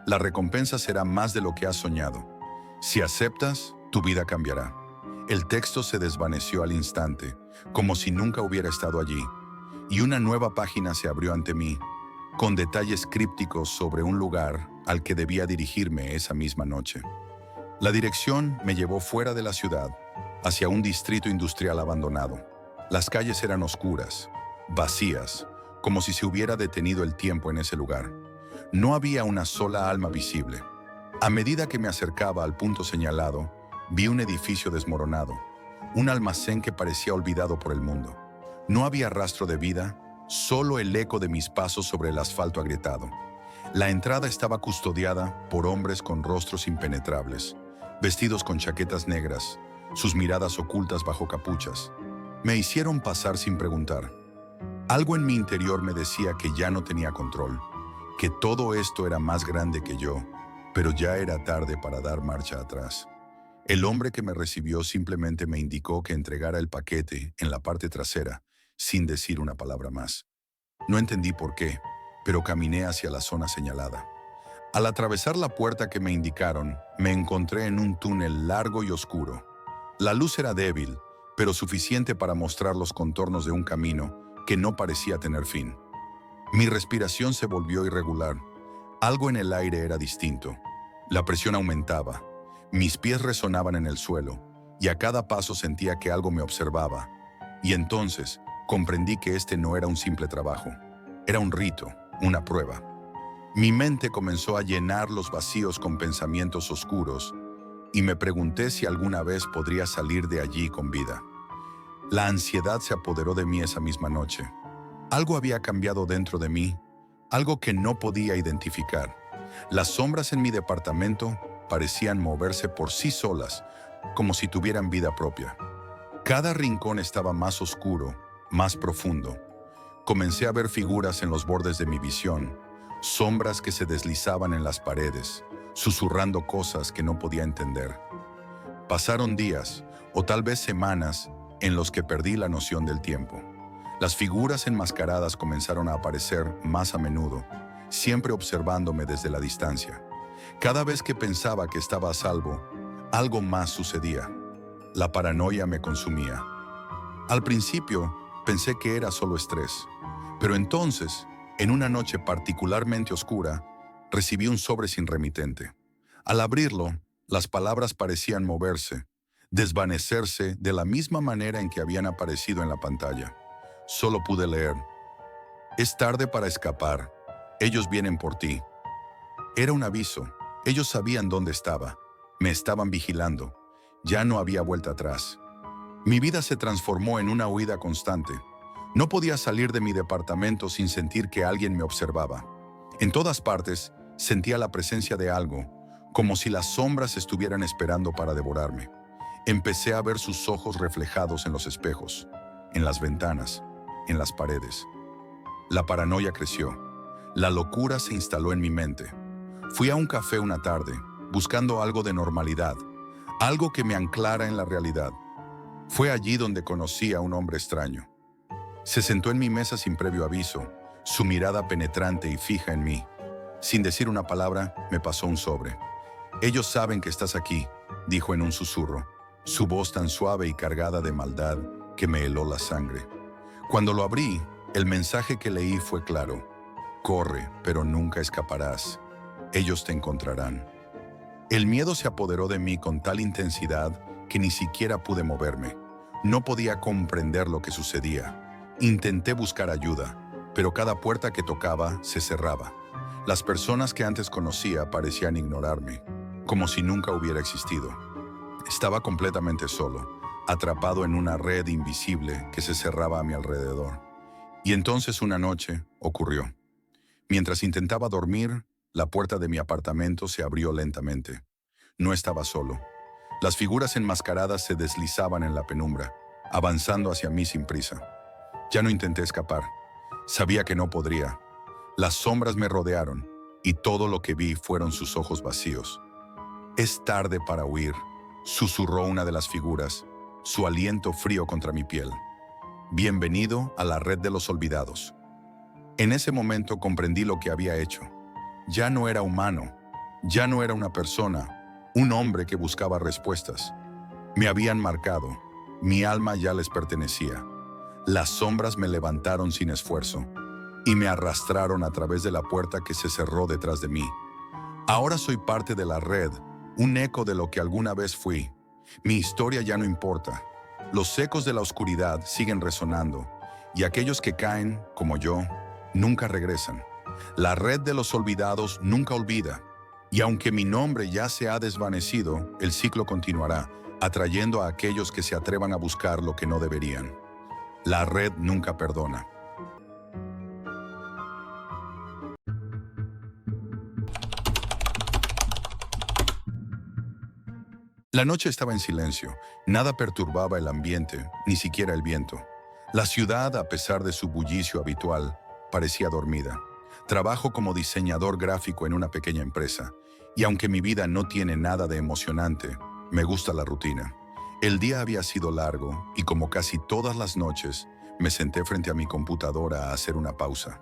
La recompensa será más de lo que has soñado. Si aceptas, tu vida cambiará. El texto se desvaneció al instante, como si nunca hubiera estado allí, y una nueva página se abrió ante mí, con detalles crípticos sobre un lugar al que debía dirigirme esa misma noche. La dirección me llevó fuera de la ciudad, hacia un distrito industrial abandonado. Las calles eran oscuras, vacías, como si se hubiera detenido el tiempo en ese lugar. No había una sola alma visible. A medida que me acercaba al punto señalado, vi un edificio desmoronado, un almacén que parecía olvidado por el mundo. No había rastro de vida, solo el eco de mis pasos sobre el asfalto agrietado. La entrada estaba custodiada por hombres con rostros impenetrables, vestidos con chaquetas negras, sus miradas ocultas bajo capuchas. Me hicieron pasar sin preguntar. Algo en mi interior me decía que ya no tenía control, que todo esto era más grande que yo, pero ya era tarde para dar marcha atrás. El hombre que me recibió simplemente me indicó que entregara el paquete en la parte trasera, sin decir una palabra más. No entendí por qué, pero caminé hacia la zona señalada. Al atravesar la puerta que me indicaron, me encontré en un túnel largo y oscuro. La luz era débil, pero suficiente para mostrar los contornos de un camino que no parecía tener fin. Mi respiración se volvió irregular. Algo en el aire era distinto. La presión aumentaba. Mis pies resonaban en el suelo, y a cada paso sentía que algo me observaba. Y entonces comprendí que este no era un simple trabajo. Era un rito, una prueba. Mi mente comenzó a llenar los vacíos con pensamientos oscuros, y me pregunté si alguna vez podría salir de allí con vida. La ansiedad se apoderó de mí esa misma noche. Algo había cambiado dentro de mí, algo que no podía identificar. Las sombras en mi departamento parecían moverse por sí solas, como si tuvieran vida propia. Cada rincón estaba más oscuro, más profundo. Comencé a ver figuras en los bordes de mi visión, sombras que se deslizaban en las paredes, susurrando cosas que no podía entender. Pasaron días, o tal vez semanas, en los que perdí la noción del tiempo. Las figuras enmascaradas comenzaron a aparecer más a menudo, siempre observándome desde la distancia. Cada vez que pensaba que estaba a salvo, algo más sucedía. La paranoia me consumía. Al principio, pensé que era solo estrés, pero entonces, en una noche particularmente oscura, recibí un sobre sin remitente. Al abrirlo, las palabras parecían moverse, desvanecerse de la misma manera en que habían aparecido en la pantalla. Solo pude leer: es tarde para escapar, ellos vienen por ti. Era un aviso. Ellos sabían dónde estaba. Me estaban vigilando. Ya no había vuelta atrás. Mi vida se transformó en una huida constante. No podía salir de mi departamento sin sentir que alguien me observaba. En todas partes sentía la presencia de algo, como si las sombras estuvieran esperando para devorarme. Empecé a ver sus ojos reflejados en los espejos, en las ventanas, en las paredes. La paranoia creció. La locura se instaló en mi mente. Fui a un café una tarde, buscando algo de normalidad, algo que me anclara en la realidad. Fue allí donde conocí a un hombre extraño. Se sentó en mi mesa sin previo aviso, su mirada penetrante y fija en mí. Sin decir una palabra, me pasó un sobre. «Ellos saben que estás aquí», dijo en un susurro, su voz tan suave y cargada de maldad que me heló la sangre. Cuando lo abrí, el mensaje que leí fue claro: «Corre, pero nunca escaparás. Ellos te encontrarán». El miedo se apoderó de mí con tal intensidad que ni siquiera pude moverme. No podía comprender lo que sucedía. Intenté buscar ayuda, pero cada puerta que tocaba se cerraba. Las personas que antes conocía parecían ignorarme, como si nunca hubiera existido. Estaba completamente solo, atrapado en una red invisible que se cerraba a mi alrededor. Y entonces una noche ocurrió. Mientras intentaba dormir, la puerta de mi apartamento se abrió lentamente. No estaba solo. Las figuras enmascaradas se deslizaban en la penumbra, avanzando hacia mí sin prisa. Ya no intenté escapar. Sabía que no podría. Las sombras me rodearon, y todo lo que vi fueron sus ojos vacíos. «Es tarde para huir», susurró una de las figuras, su aliento frío contra mi piel. «Bienvenido a la red de los olvidados». En ese momento comprendí lo que había hecho. Ya no era humano, ya no era una persona, un hombre que buscaba respuestas. Me habían marcado, mi alma ya les pertenecía. Las sombras me levantaron sin esfuerzo y me arrastraron a través de la puerta que se cerró detrás de mí. Ahora soy parte de la red, un eco de lo que alguna vez fui. Mi historia ya no importa. Los ecos de la oscuridad siguen resonando, y aquellos que caen, como yo, nunca regresan. La red de los olvidados nunca olvida, y aunque mi nombre ya se ha desvanecido, el ciclo continuará, atrayendo a aquellos que se atrevan a buscar lo que no deberían. La red nunca perdona. La noche estaba en silencio. Nada perturbaba el ambiente, ni siquiera el viento. La ciudad, a pesar de su bullicio habitual, parecía dormida. Trabajo como diseñador gráfico en una pequeña empresa, y aunque mi vida no tiene nada de emocionante, me gusta la rutina. El día había sido largo, y como casi todas las noches, me senté frente a mi computadora a hacer una pausa.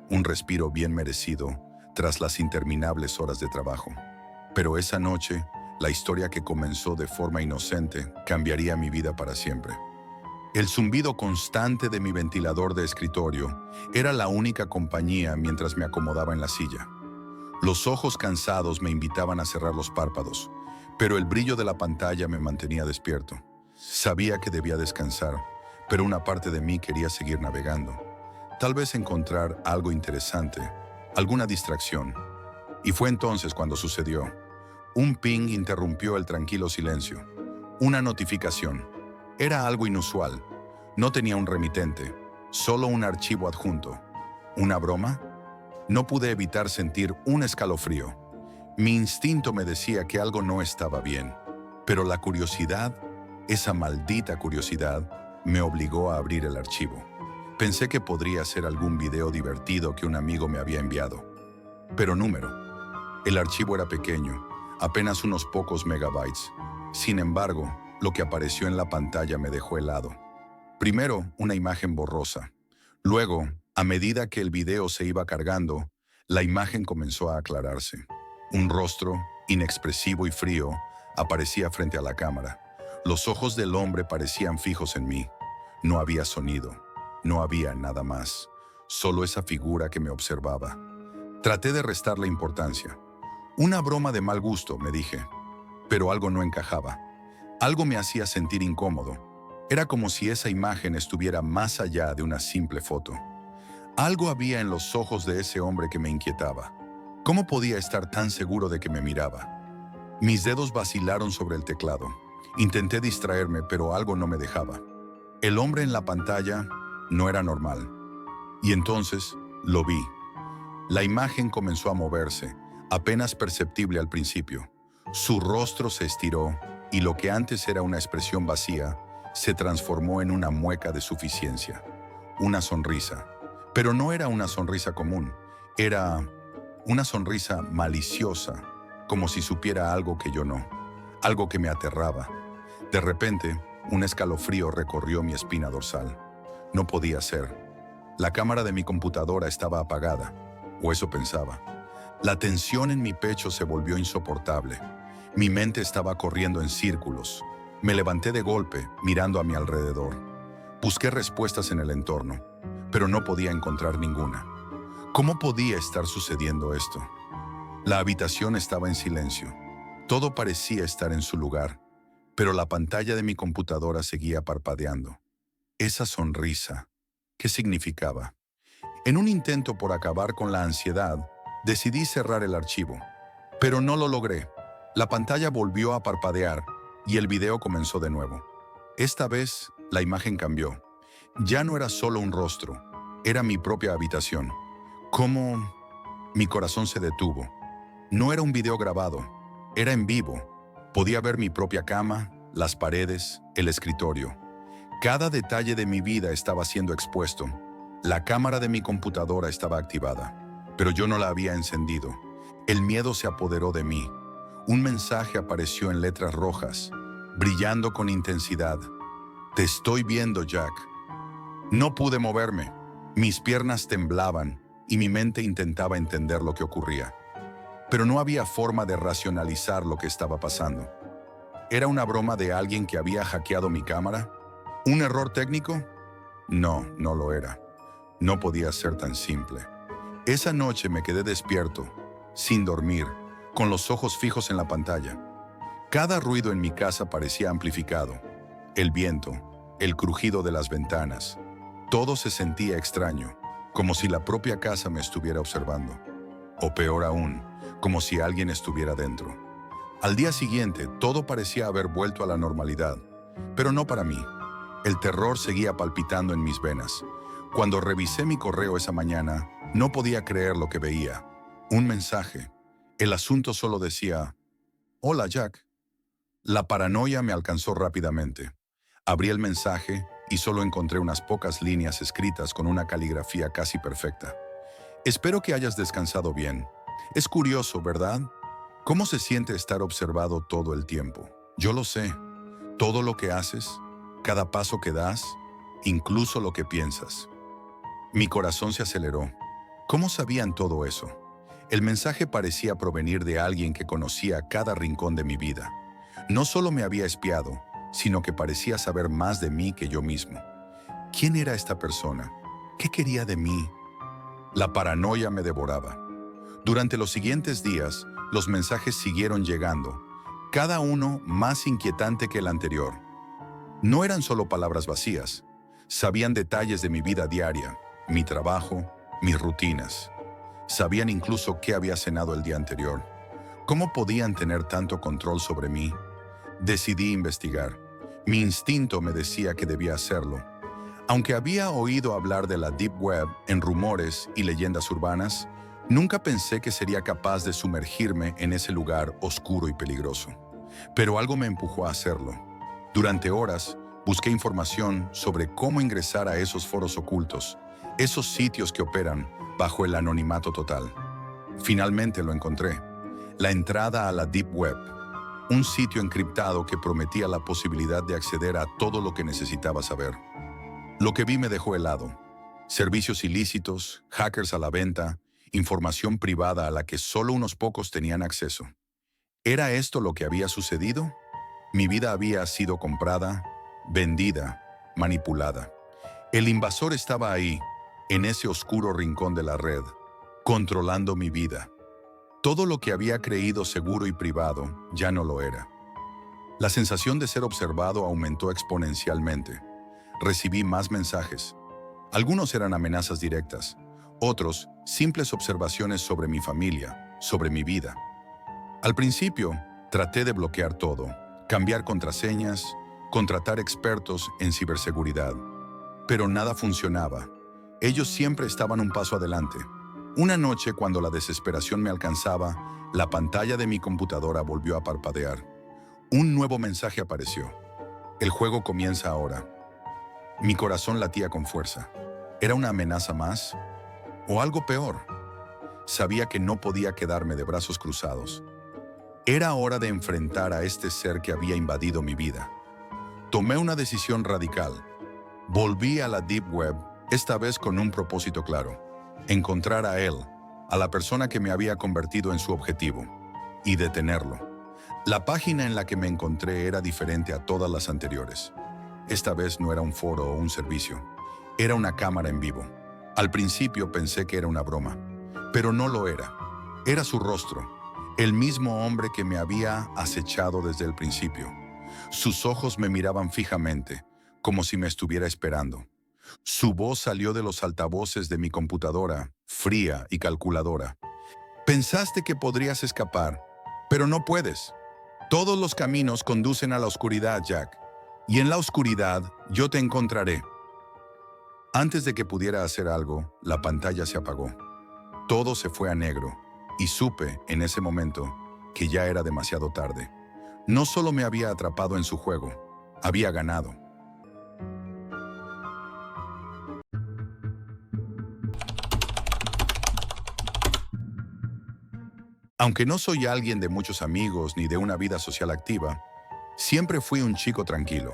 Un respiro bien merecido tras las interminables horas de trabajo. Pero esa noche, la historia que comenzó de forma inocente cambiaría mi vida para siempre. El zumbido constante de mi ventilador de escritorio era la única compañía mientras me acomodaba en la silla. Los ojos cansados me invitaban a cerrar los párpados, pero el brillo de la pantalla me mantenía despierto. Sabía que debía descansar, pero una parte de mí quería seguir navegando. Tal vez encontrar algo interesante, alguna distracción. Y fue entonces cuando sucedió. Un ping interrumpió el tranquilo silencio. Una notificación. Era algo inusual. No tenía un remitente, solo un archivo adjunto. ¿Una broma? No pude evitar sentir un escalofrío. Mi instinto me decía que algo no estaba bien, pero la curiosidad, esa maldita curiosidad, me obligó a abrir el archivo. Pensé que podría ser algún video divertido que un amigo me había enviado. Pero número. El archivo era pequeño, apenas unos pocos megabytes. Sin embargo, lo que apareció en la pantalla me dejó helado. Primero, una imagen borrosa. Luego, a medida que el video se iba cargando, la imagen comenzó a aclararse. Un rostro, inexpresivo y frío, aparecía frente a la cámara. Los ojos del hombre parecían fijos en mí. No había sonido. No había nada más. Solo esa figura que me observaba. Traté de restarle importancia. Una broma de mal gusto, me dije. Pero algo no encajaba. Algo me hacía sentir incómodo. Era como si esa imagen estuviera más allá de una simple foto. Algo había en los ojos de ese hombre que me inquietaba. ¿Cómo podía estar tan seguro de que me miraba? Mis dedos vacilaron sobre el teclado. Intenté distraerme, pero algo no me dejaba. El hombre en la pantalla no era normal. Y entonces lo vi. La imagen comenzó a moverse, apenas perceptible al principio. Su rostro se estiró y lo que antes era una expresión vacía se transformó en una mueca de suficiencia, una sonrisa. Pero no era una sonrisa común, era una sonrisa maliciosa, como si supiera algo que yo no, algo que me aterraba. De repente, un escalofrío recorrió mi espina dorsal. No podía ser. La cámara de mi computadora estaba apagada, o eso pensaba. La tensión en mi pecho se volvió insoportable. Mi mente estaba corriendo en círculos. Me levanté de golpe, mirando a mi alrededor. Busqué respuestas en el entorno, pero no podía encontrar ninguna. ¿Cómo podía estar sucediendo esto? La habitación estaba en silencio. Todo parecía estar en su lugar, pero la pantalla de mi computadora seguía parpadeando. Esa sonrisa, ¿qué significaba? En un intento por acabar con la ansiedad, decidí cerrar el archivo, pero no lo logré. La pantalla volvió a parpadear y el video comenzó de nuevo. Esta vez, la imagen cambió. Ya no era solo un rostro, era mi propia habitación. ¿Cómo? Mi corazón se detuvo. No era un video grabado, era en vivo. Podía ver mi propia cama, las paredes, el escritorio. Cada detalle de mi vida estaba siendo expuesto. La cámara de mi computadora estaba activada, pero yo no la había encendido. El miedo se apoderó de mí. Un mensaje apareció en letras rojas, brillando con intensidad. Te estoy viendo, Jack. No pude moverme. Mis piernas temblaban y mi mente intentaba entender lo que ocurría. Pero no había forma de racionalizar lo que estaba pasando. ¿Era una broma de alguien que había hackeado mi cámara? ¿Un error técnico? No, no lo era. No podía ser tan simple. Esa noche me quedé despierto, sin dormir, con los ojos fijos en la pantalla. Cada ruido en mi casa parecía amplificado. El viento, el crujido de las ventanas. Todo se sentía extraño, como si la propia casa me estuviera observando. O peor aún, como si alguien estuviera dentro. Al día siguiente, todo parecía haber vuelto a la normalidad, pero no para mí. El terror seguía palpitando en mis venas. Cuando revisé mi correo esa mañana, no podía creer lo que veía. Un mensaje. El asunto solo decía, «Hola, Jack». La paranoia me alcanzó rápidamente. Abrí el mensaje y solo encontré unas pocas líneas escritas con una caligrafía casi perfecta. Espero que hayas descansado bien. Es curioso, ¿verdad? ¿Cómo se siente estar observado todo el tiempo? Yo lo sé. Todo lo que haces, cada paso que das, incluso lo que piensas. Mi corazón se aceleró. ¿Cómo sabían todo eso? El mensaje parecía provenir de alguien que conocía cada rincón de mi vida. No solo me había espiado, sino que parecía saber más de mí que yo mismo. ¿Quién era esta persona? ¿Qué quería de mí? La paranoia me devoraba. Durante los siguientes días, los mensajes siguieron llegando, cada uno más inquietante que el anterior. No eran solo palabras vacías, sabían detalles de mi vida diaria, mi trabajo, mis rutinas. Sabían incluso qué había cenado el día anterior. ¿Cómo podían tener tanto control sobre mí? Decidí investigar. Mi instinto me decía que debía hacerlo. Aunque había oído hablar de la Deep Web en rumores y leyendas urbanas, nunca pensé que sería capaz de sumergirme en ese lugar oscuro y peligroso. Pero algo me empujó a hacerlo. Durante horas, busqué información sobre cómo ingresar a esos foros ocultos, esos sitios que operan bajo el anonimato total. Finalmente lo encontré. La entrada a la Deep Web, un sitio encriptado que prometía la posibilidad de acceder a todo lo que necesitaba saber. Lo que vi me dejó helado. Servicios ilícitos, hackers a la venta, información privada a la que solo unos pocos tenían acceso. ¿Era esto lo que había sucedido? Mi vida había sido comprada, vendida, manipulada. El invasor estaba ahí, en ese oscuro rincón de la red, controlando mi vida. Todo lo que había creído seguro y privado ya no lo era. La sensación de ser observado aumentó exponencialmente. Recibí más mensajes. Algunos eran amenazas directas, otros simples observaciones sobre mi familia, sobre mi vida. Al principio, traté de bloquear todo, cambiar contraseñas, contratar expertos en ciberseguridad. Pero nada funcionaba. Ellos siempre estaban un paso adelante. Una noche, cuando la desesperación me alcanzaba, la pantalla de mi computadora volvió a parpadear. Un nuevo mensaje apareció. El juego comienza ahora. Mi corazón latía con fuerza. ¿Era una amenaza más? ¿O algo peor? Sabía que no podía quedarme de brazos cruzados. Era hora de enfrentar a este ser que había invadido mi vida. Tomé una decisión radical. Volví a la Deep Web, esta vez con un propósito claro: encontrar a él, a la persona que me había convertido en su objetivo, y detenerlo. La página en la que me encontré era diferente a todas las anteriores. Esta vez no era un foro o un servicio, era una cámara en vivo. Al principio pensé que era una broma, pero no lo era. Era su rostro, el mismo hombre que me había acechado desde el principio. Sus ojos me miraban fijamente, como si me estuviera esperando. Su voz salió de los altavoces de mi computadora, fría y calculadora. Pensaste que podrías escapar, pero no puedes. Todos los caminos conducen a la oscuridad, Jack. Y en la oscuridad yo te encontraré. Antes de que pudiera hacer algo, la pantalla se apagó. Todo se fue a negro, y supe, en ese momento, que ya era demasiado tarde. No solo me había atrapado en su juego, había ganado. Aunque no soy alguien de muchos amigos ni de una vida social activa, siempre fui un chico tranquilo.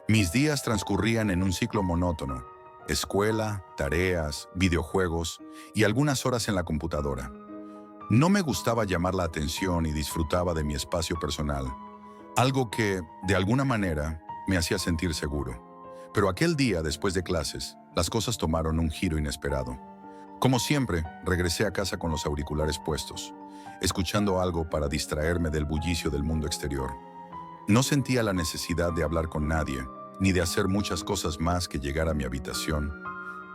Mis días transcurrían en un ciclo monótono: escuela, tareas, videojuegos y algunas horas en la computadora. No me gustaba llamar la atención y disfrutaba de mi espacio personal, algo que, de alguna manera, me hacía sentir seguro. Pero aquel día, después de clases, las cosas tomaron un giro inesperado. Como siempre, regresé a casa con los auriculares puestos, escuchando algo para distraerme del bullicio del mundo exterior. No sentía la necesidad de hablar con nadie, ni de hacer muchas cosas más que llegar a mi habitación,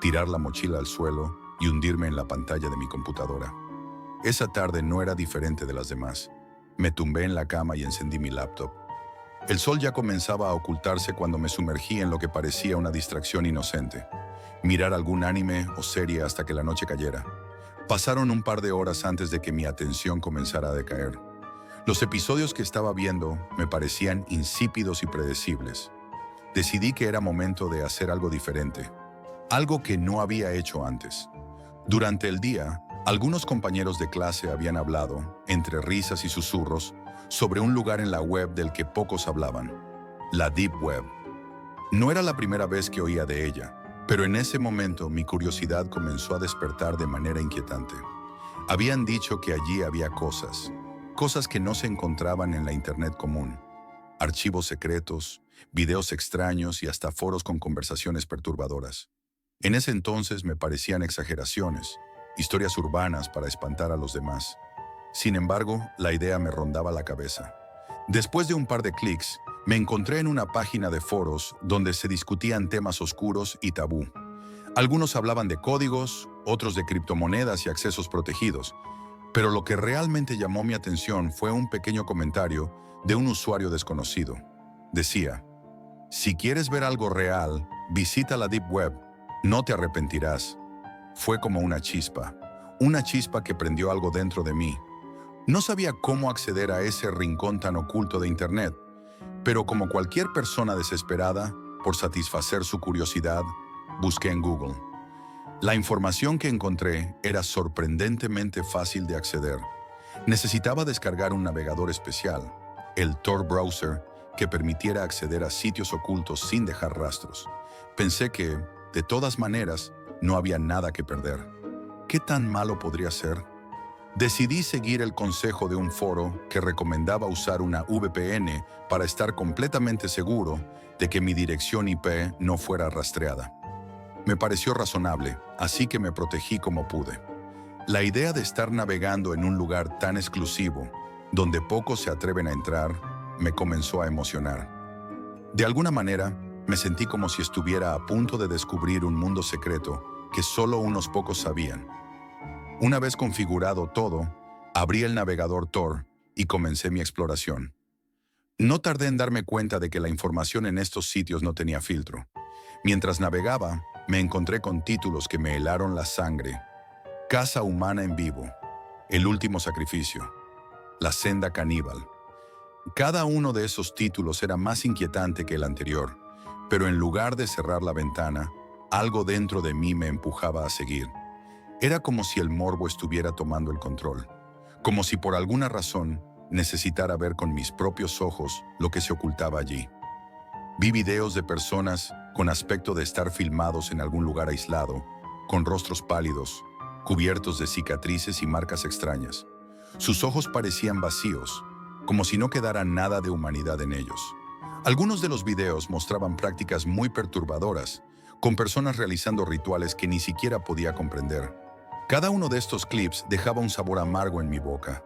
tirar la mochila al suelo y hundirme en la pantalla de mi computadora. Esa tarde no era diferente de las demás. Me tumbé en la cama y encendí mi laptop. El sol ya comenzaba a ocultarse cuando me sumergí en lo que parecía una distracción inocente: mirar algún anime o serie hasta que la noche cayera. Pasaron un par de horas antes de que mi atención comenzara a decaer. Los episodios que estaba viendo me parecían insípidos y predecibles. Decidí que era momento de hacer algo diferente, algo que no había hecho antes. Durante el día, algunos compañeros de clase habían hablado, entre risas y susurros, sobre un lugar en la web del que pocos hablaban: la Deep Web. No era la primera vez que oía de ella, pero en ese momento mi curiosidad comenzó a despertar de manera inquietante. Habían dicho que allí había cosas que no se encontraban en la Internet común: archivos secretos, videos extraños y hasta foros con conversaciones perturbadoras. En ese entonces me parecían exageraciones, historias urbanas para espantar a los demás. Sin embargo, la idea me rondaba la cabeza. Después de un par de clics, me encontré en una página de foros donde se discutían temas oscuros y tabú. Algunos hablaban de códigos, otros de criptomonedas y accesos protegidos. Pero lo que realmente llamó mi atención fue un pequeño comentario de un usuario desconocido. Decía: si quieres ver algo real, visita la Deep Web, no te arrepentirás. Fue como una chispa que prendió algo dentro de mí. No sabía cómo acceder a ese rincón tan oculto de Internet, pero como cualquier persona desesperada por satisfacer su curiosidad, busqué en Google. La información que encontré era sorprendentemente fácil de acceder. Necesitaba descargar un navegador especial, el Tor Browser, que permitiera acceder a sitios ocultos sin dejar rastros. Pensé que, de todas maneras, no había nada que perder. ¿Qué tan malo podría ser? Decidí seguir el consejo de un foro que recomendaba usar una VPN para estar completamente seguro de que mi dirección IP no fuera rastreada. Me pareció razonable, así que me protegí como pude. La idea de estar navegando en un lugar tan exclusivo, donde pocos se atreven a entrar, me comenzó a emocionar. De alguna manera, me sentí como si estuviera a punto de descubrir un mundo secreto que solo unos pocos sabían. Una vez configurado todo, abrí el navegador Tor y comencé mi exploración. No tardé en darme cuenta de que la información en estos sitios no tenía filtro. Mientras navegaba, me encontré con títulos que me helaron la sangre: Casa humana en vivo, El último sacrificio, La senda caníbal. Cada uno de esos títulos era más inquietante que el anterior, pero en lugar de cerrar la ventana, algo dentro de mí me empujaba a seguir. Era como si el morbo estuviera tomando el control, como si por alguna razón necesitara ver con mis propios ojos lo que se ocultaba allí. Vi videos de personas con aspecto de estar filmados en algún lugar aislado, con rostros pálidos, cubiertos de cicatrices y marcas extrañas. Sus ojos parecían vacíos, como si no quedara nada de humanidad en ellos. Algunos de los videos mostraban prácticas muy perturbadoras, con personas realizando rituales que ni siquiera podía comprender. Cada uno de estos clips dejaba un sabor amargo en mi boca,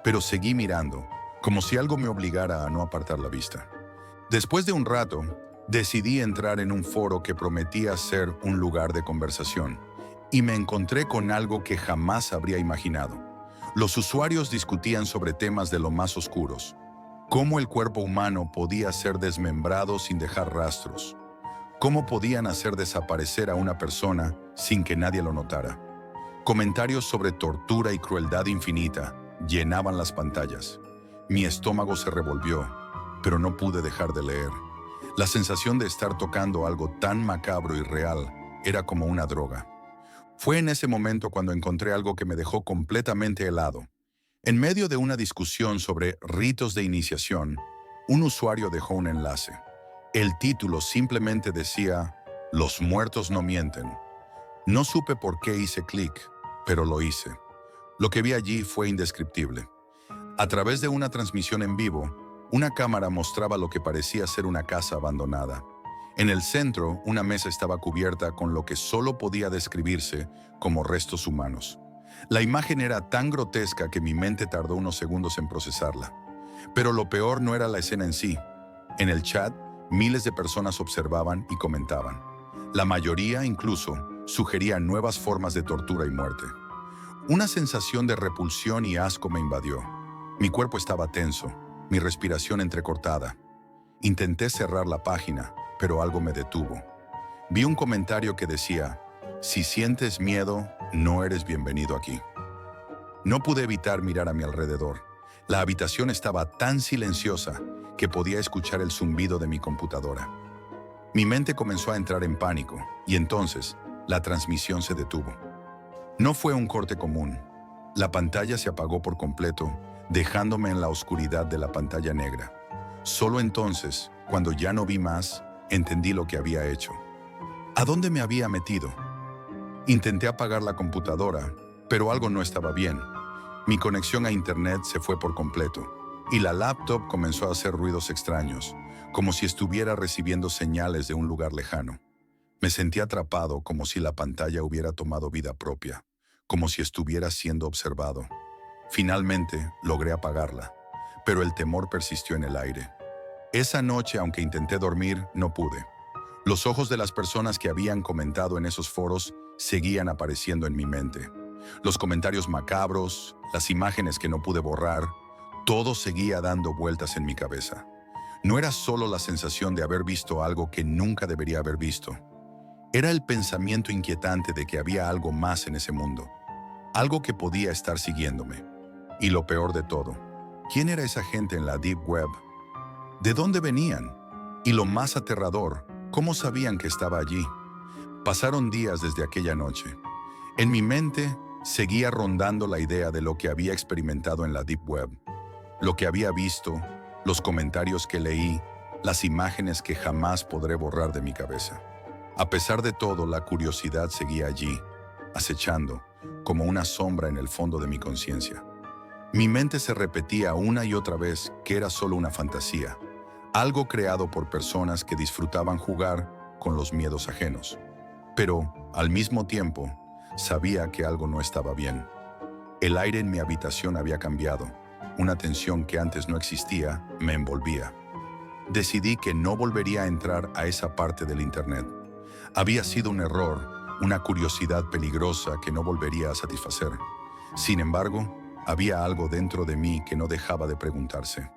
pero seguí mirando, como si algo me obligara a no apartar la vista. Después de un rato, decidí entrar en un foro que prometía ser un lugar de conversación, y me encontré con algo que jamás habría imaginado. Los usuarios discutían sobre temas de lo más oscuros, cómo el cuerpo humano podía ser desmembrado sin dejar rastros, cómo podían hacer desaparecer a una persona sin que nadie lo notara. Comentarios sobre tortura y crueldad infinita llenaban las pantallas. Mi estómago se revolvió, pero no pude dejar de leer. La sensación de estar tocando algo tan macabro y real era como una droga. Fue en ese momento cuando encontré algo que me dejó completamente helado. En medio de una discusión sobre ritos de iniciación, un usuario dejó un enlace. El título simplemente decía, "Los muertos no mienten". No supe por qué hice clic, pero lo hice. Lo que vi allí fue indescriptible. A través de una transmisión en vivo, una cámara mostraba lo que parecía ser una casa abandonada. En el centro, una mesa estaba cubierta con lo que solo podía describirse como restos humanos. La imagen era tan grotesca que mi mente tardó unos segundos en procesarla. Pero lo peor no era la escena en sí. En el chat, miles de personas observaban y comentaban. La mayoría, incluso, sugería nuevas formas de tortura y muerte. Una sensación de repulsión y asco me invadió. Mi cuerpo estaba tenso, mi respiración entrecortada. Intenté cerrar la página, pero algo me detuvo. Vi un comentario que decía, "Si sientes miedo, no eres bienvenido aquí". No pude evitar mirar a mi alrededor. La habitación estaba tan silenciosa que podía escuchar el zumbido de mi computadora. Mi mente comenzó a entrar en pánico, y entonces la transmisión se detuvo. No fue un corte común. La pantalla se apagó por completo, dejándome en la oscuridad de la pantalla negra. Solo entonces, cuando ya no vi más, entendí lo que había hecho. ¿A dónde me había metido? Intenté apagar la computadora, pero algo no estaba bien. Mi conexión a internet se fue por completo, y la laptop comenzó a hacer ruidos extraños, como si estuviera recibiendo señales de un lugar lejano. Me sentí atrapado, como si la pantalla hubiera tomado vida propia, como si estuviera siendo observado. Finalmente, logré apagarla, pero el temor persistió en el aire. Esa noche, aunque intenté dormir, no pude. Los ojos de las personas que habían comentado en esos foros seguían apareciendo en mi mente. Los comentarios macabros, las imágenes que no pude borrar, todo seguía dando vueltas en mi cabeza. No era solo la sensación de haber visto algo que nunca debería haber visto. Era el pensamiento inquietante de que había algo más en ese mundo, algo que podía estar siguiéndome. Y lo peor de todo, ¿quién era esa gente en la Deep Web? ¿De dónde venían? Y lo más aterrador, ¿cómo sabían que estaba allí? Pasaron días desde aquella noche. En mi mente seguía rondando la idea de lo que había experimentado en la Deep Web, lo que había visto, los comentarios que leí, las imágenes que jamás podré borrar de mi cabeza. A pesar de todo, la curiosidad seguía allí, acechando, como una sombra en el fondo de mi conciencia. Mi mente se repetía una y otra vez que era solo una fantasía, algo creado por personas que disfrutaban jugar con los miedos ajenos. Pero, al mismo tiempo, sabía que algo no estaba bien. El aire en mi habitación había cambiado. Una tensión que antes no existía me envolvía. Decidí que no volvería a entrar a esa parte del Internet. Había sido un error, una curiosidad peligrosa que no volvería a satisfacer. Sin embargo, había algo dentro de mí que no dejaba de preguntarse.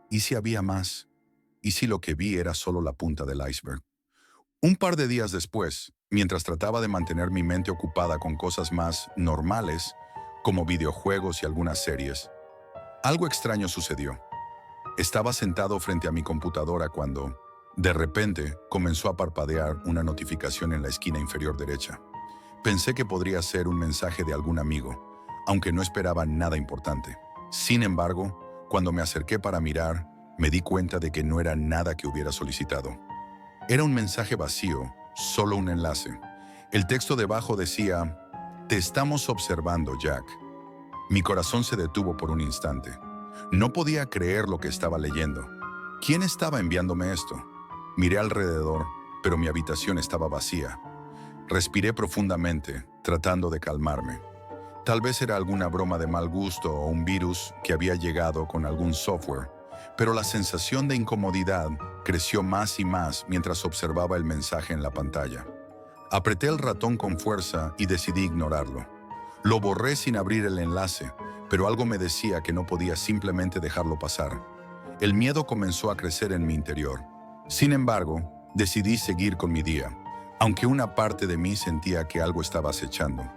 ¿Y si había más? ¿Y si lo que vi era solo la punta del iceberg? Un par de días después, mientras trataba de mantener mi mente ocupada con cosas más normales, como videojuegos y algunas series, algo extraño sucedió. Estaba sentado frente a mi computadora cuando, de repente, comenzó a parpadear una notificación en la esquina inferior derecha. Pensé que podría ser un mensaje de algún amigo, aunque no esperaba nada importante. Sin embargo, cuando me acerqué para mirar, me di cuenta de que no era nada que hubiera solicitado. Era un mensaje vacío, solo un enlace. El texto debajo decía: "Te estamos observando, Jack". Mi corazón se detuvo por un instante. No podía creer lo que estaba leyendo. ¿Quién estaba enviándome esto? Miré alrededor, pero mi habitación estaba vacía. Respiré profundamente, tratando de calmarme. Tal vez era alguna broma de mal gusto o un virus que había llegado con algún software, pero la sensación de incomodidad creció más y más mientras observaba el mensaje en la pantalla. Apreté el ratón con fuerza y decidí ignorarlo. Lo borré sin abrir el enlace, pero algo me decía que no podía simplemente dejarlo pasar. El miedo comenzó a crecer en mi interior. Sin embargo, decidí seguir con mi día, aunque una parte de mí sentía que algo estaba acechando.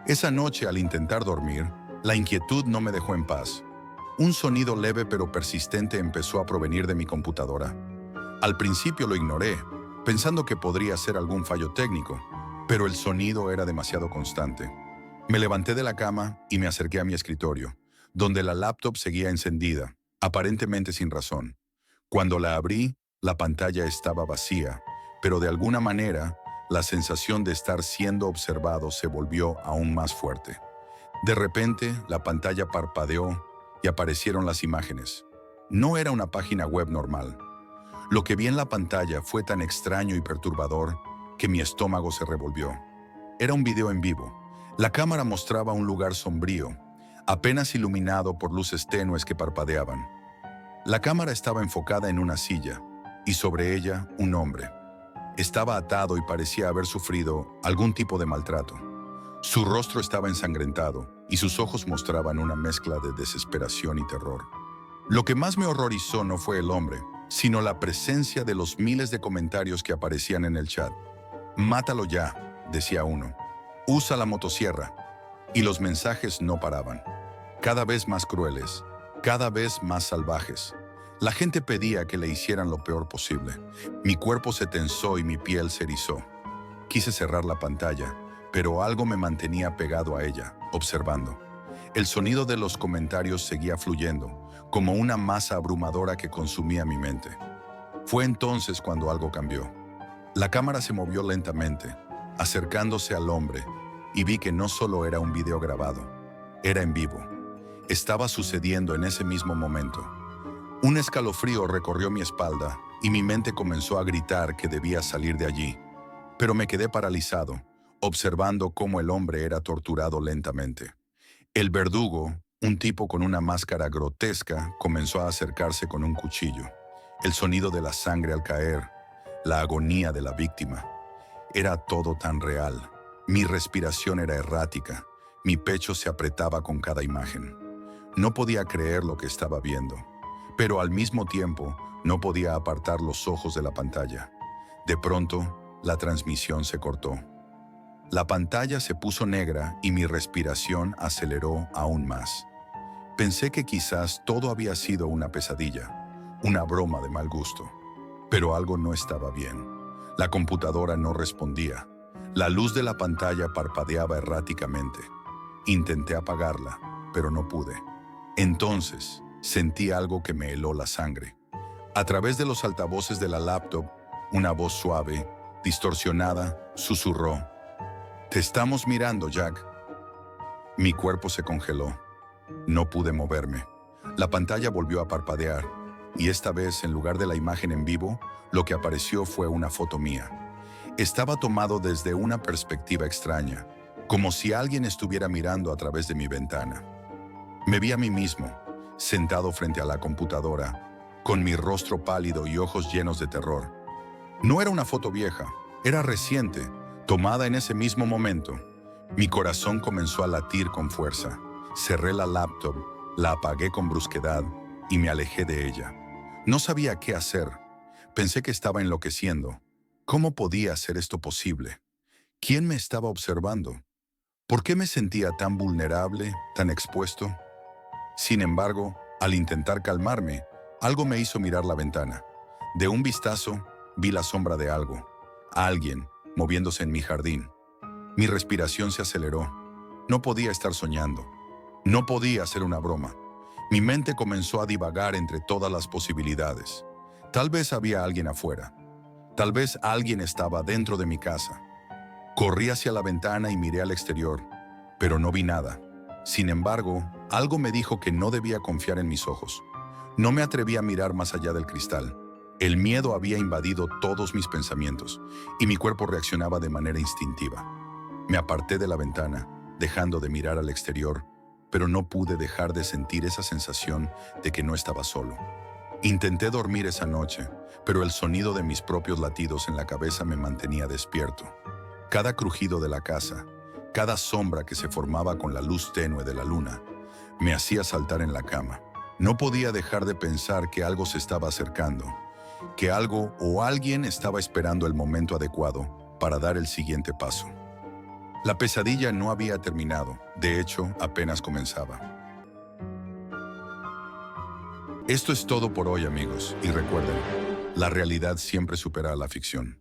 Esa noche, al intentar dormir, la inquietud no me dejó en paz. Un sonido leve pero persistente empezó a provenir de mi computadora. Al principio lo ignoré, pensando que podría ser algún fallo técnico, pero el sonido era demasiado constante. Me levanté de la cama y me acerqué a mi escritorio, donde la laptop seguía encendida, aparentemente sin razón. Cuando la abrí, la pantalla estaba vacía, pero de alguna manera, la sensación de estar siendo observado se volvió aún más fuerte. De repente, la pantalla parpadeó y aparecieron las imágenes. No era una página web normal. Lo que vi en la pantalla fue tan extraño y perturbador que mi estómago se revolvió. Era un video en vivo. La cámara mostraba un lugar sombrío, apenas iluminado por luces tenues que parpadeaban. La cámara estaba enfocada en una silla, y sobre ella un hombre. Estaba atado y parecía haber sufrido algún tipo de maltrato. Su rostro estaba ensangrentado, y sus ojos mostraban una mezcla de desesperación y terror. Lo que más me horrorizó no fue el hombre, sino la presencia de los miles de comentarios que aparecían en el chat. «Mátalo ya», decía uno. «Usa la motosierra». Y los mensajes no paraban. Cada vez más crueles, cada vez más salvajes. La gente pedía que le hicieran lo peor posible. Mi cuerpo se tensó y mi piel se erizó. Quise cerrar la pantalla, pero algo me mantenía pegado a ella, observando. El sonido de los comentarios seguía fluyendo, como una masa abrumadora que consumía mi mente. Fue entonces cuando algo cambió. La cámara se movió lentamente, acercándose al hombre, y vi que no solo era un video grabado, era en vivo. Estaba sucediendo en ese mismo momento. Un escalofrío recorrió mi espalda y mi mente comenzó a gritar que debía salir de allí. Pero me quedé paralizado, observando cómo el hombre era torturado lentamente. El verdugo, un tipo con una máscara grotesca, comenzó a acercarse con un cuchillo. El sonido de la sangre al caer, la agonía de la víctima. Era todo tan real. Mi respiración era errática. Mi pecho se apretaba con cada imagen. No podía creer lo que estaba viendo, pero al mismo tiempo no podía apartar los ojos de la pantalla. De pronto, la transmisión se cortó. La pantalla se puso negra y mi respiración aceleró aún más. Pensé que quizás todo había sido una pesadilla, una broma de mal gusto. Pero algo no estaba bien. La computadora no respondía. La luz de la pantalla parpadeaba erráticamente. Intenté apagarla, pero no pude. Entonces, sentí algo que me heló la sangre. A través de los altavoces de la laptop, una voz suave, distorsionada, susurró: «Te estamos mirando, Jack». Mi cuerpo se congeló. No pude moverme. La pantalla volvió a parpadear, y esta vez, en lugar de la imagen en vivo, lo que apareció fue una foto mía. Estaba tomado desde una perspectiva extraña, como si alguien estuviera mirando a través de mi ventana. Me vi a mí mismo, sentado frente a la computadora, con mi rostro pálido y ojos llenos de terror. No era una foto vieja, era reciente, tomada en ese mismo momento. Mi corazón comenzó a latir con fuerza. Cerré la laptop, la apagué con brusquedad y me alejé de ella. No sabía qué hacer. Pensé que estaba enloqueciendo. ¿Cómo podía ser esto posible? ¿Quién me estaba observando? ¿Por qué me sentía tan vulnerable, tan expuesto? Sin embargo, al intentar calmarme, Algo me hizo mirar la ventana. De un vistazo, vi la sombra de algo, alguien, moviéndose en mi jardín. Mi respiración se aceleró. No podía estar soñando. No podía ser una broma. Mi mente comenzó a divagar entre todas las posibilidades. Tal vez había alguien afuera. Tal vez alguien estaba dentro de mi casa. Corrí hacia la ventana y miré al exterior, pero no vi nada. Sin embargo, algo me dijo que no debía confiar en mis ojos. No me atreví a mirar más allá del cristal. El miedo había invadido todos mis pensamientos y mi cuerpo reaccionaba de manera instintiva. Me aparté de la ventana, dejando de mirar al exterior, pero no pude dejar de sentir esa sensación de que no estaba solo. Intenté dormir esa noche, pero el sonido de mis propios latidos en la cabeza me mantenía despierto. Cada crujido de la casa, cada sombra que se formaba con la luz tenue de la luna, me hacía saltar en la cama. No podía dejar de pensar que algo se estaba acercando, que algo o alguien estaba esperando el momento adecuado para dar el siguiente paso. La pesadilla no había terminado, de hecho, apenas comenzaba. Esto es todo por hoy, amigos, y recuerden, la realidad siempre supera a la ficción.